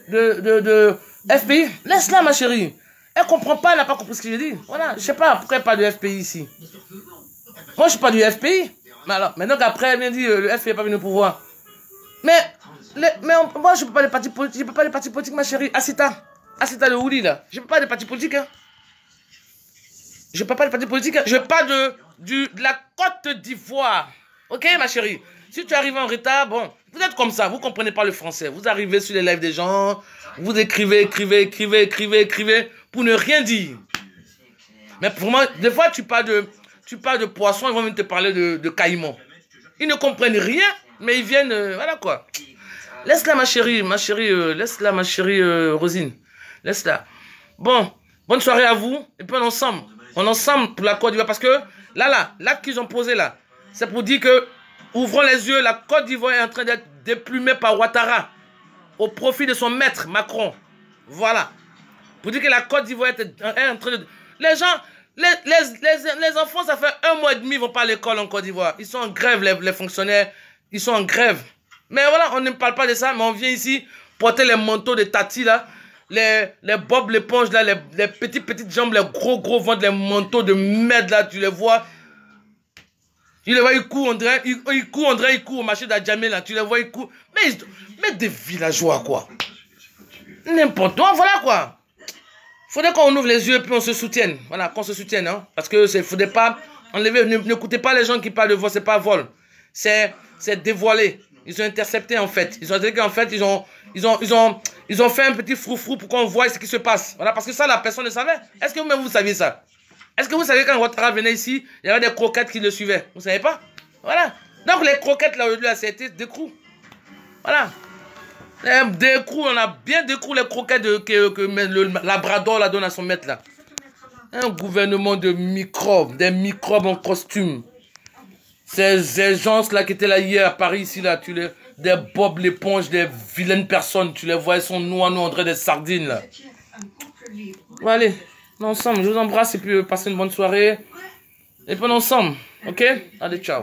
de FPI. Laisse-la ma chérie. Elle comprend pas, elle n'a pas compris ce que j'ai dit. Voilà, je sais pas pourquoi elle parle de FPI ici. Moi, je suis pas du FPI. Mais alors, maintenant qu'après, elle vient dire le FPI n'est pas venu au pouvoir. Mais moi, je ne peux pas les partis politiques. Je peux pas les partis politiques, ma chérie. Asita le Ouli, là. Je ne peux pas les partis politiques. Hein. Je ne peux pas les partis politiques. Hein. Je parle de la Côte d'Ivoire. Ok, ma chérie. Si tu arrives en retard, bon, vous êtes comme ça. Vous ne comprenez pas le français. Vous arrivez sur les lives des gens. Vous écrivez pour ne rien dire. Mais vraiment, des fois, tu parles de poisson, ils vont venir te parler de caïman. Ils ne comprennent rien, mais ils viennent, voilà quoi. Laisse-la ma chérie, laisse-la ma chérie Rosine. Laisse-la. Bon, bonne soirée à vous. Et puis on est ensemble pour la Côte d'Ivoire. Parce que l'acte qu'ils ont posé là, c'est pour dire que, ouvrons les yeux, la Côte d'Ivoire est en train d'être déplumée par Ouattara au profit de son maître Macron. Voilà. Pour dire que la Côte d'Ivoire est en train de... Les gens, les enfants, ça fait 1 mois et demi, ils ne vont pas à l'école en Côte d'Ivoire. Ils sont en grève, les fonctionnaires. Ils sont en grève. Mais voilà, on ne parle pas de ça, mais on vient ici porter les manteaux de Tati, là. Les Bob l'éponge, là. Les petites jambes, les gros ventres, les manteaux de merde, là. Tu les vois. Tu les vois, ils courent, ils courent au marché d'Adjamé, là. Tu les vois, ils courent. Mais des villageois, quoi. N'importe quoi, voilà, quoi. Faudrait qu'on ouvre les yeux et puis on se soutienne. Voilà, qu'on se soutienne, hein. Parce que faudrait pas enlever, n'écoutez pas les gens qui parlent de vol, c'est pas vol. C'est dévoilé. Ils ont intercepté, en fait. Ils ont dit qu'en fait, ils ont fait un petit froufrou pour qu'on voit ce qui se passe. Voilà, parce que ça, la personne ne savait. Est-ce que vous-même, vous saviez ça? Est-ce que vous savez quand Ouattara venait ici, il y avait des croquettes qui le suivaient? Vous ne savez pas? Voilà. Donc les croquettes, là, aujourd'hui, c'était des crous. Voilà. Des crous, on a bien des crous, les croquettes que le labrador la donne à son maître, là. Un gouvernement de microbes, des microbes en costume. Ces gens-là qui étaient là hier à Paris, ici, là, des Bob l'éponge, des vilaines personnes, tu les vois, ils sont noirs, nous, on dirait des sardines, là. Bon, allez. Ensemble, je vous embrasse et puis passez une bonne soirée. Et puis ensemble, ok? Allez, ciao.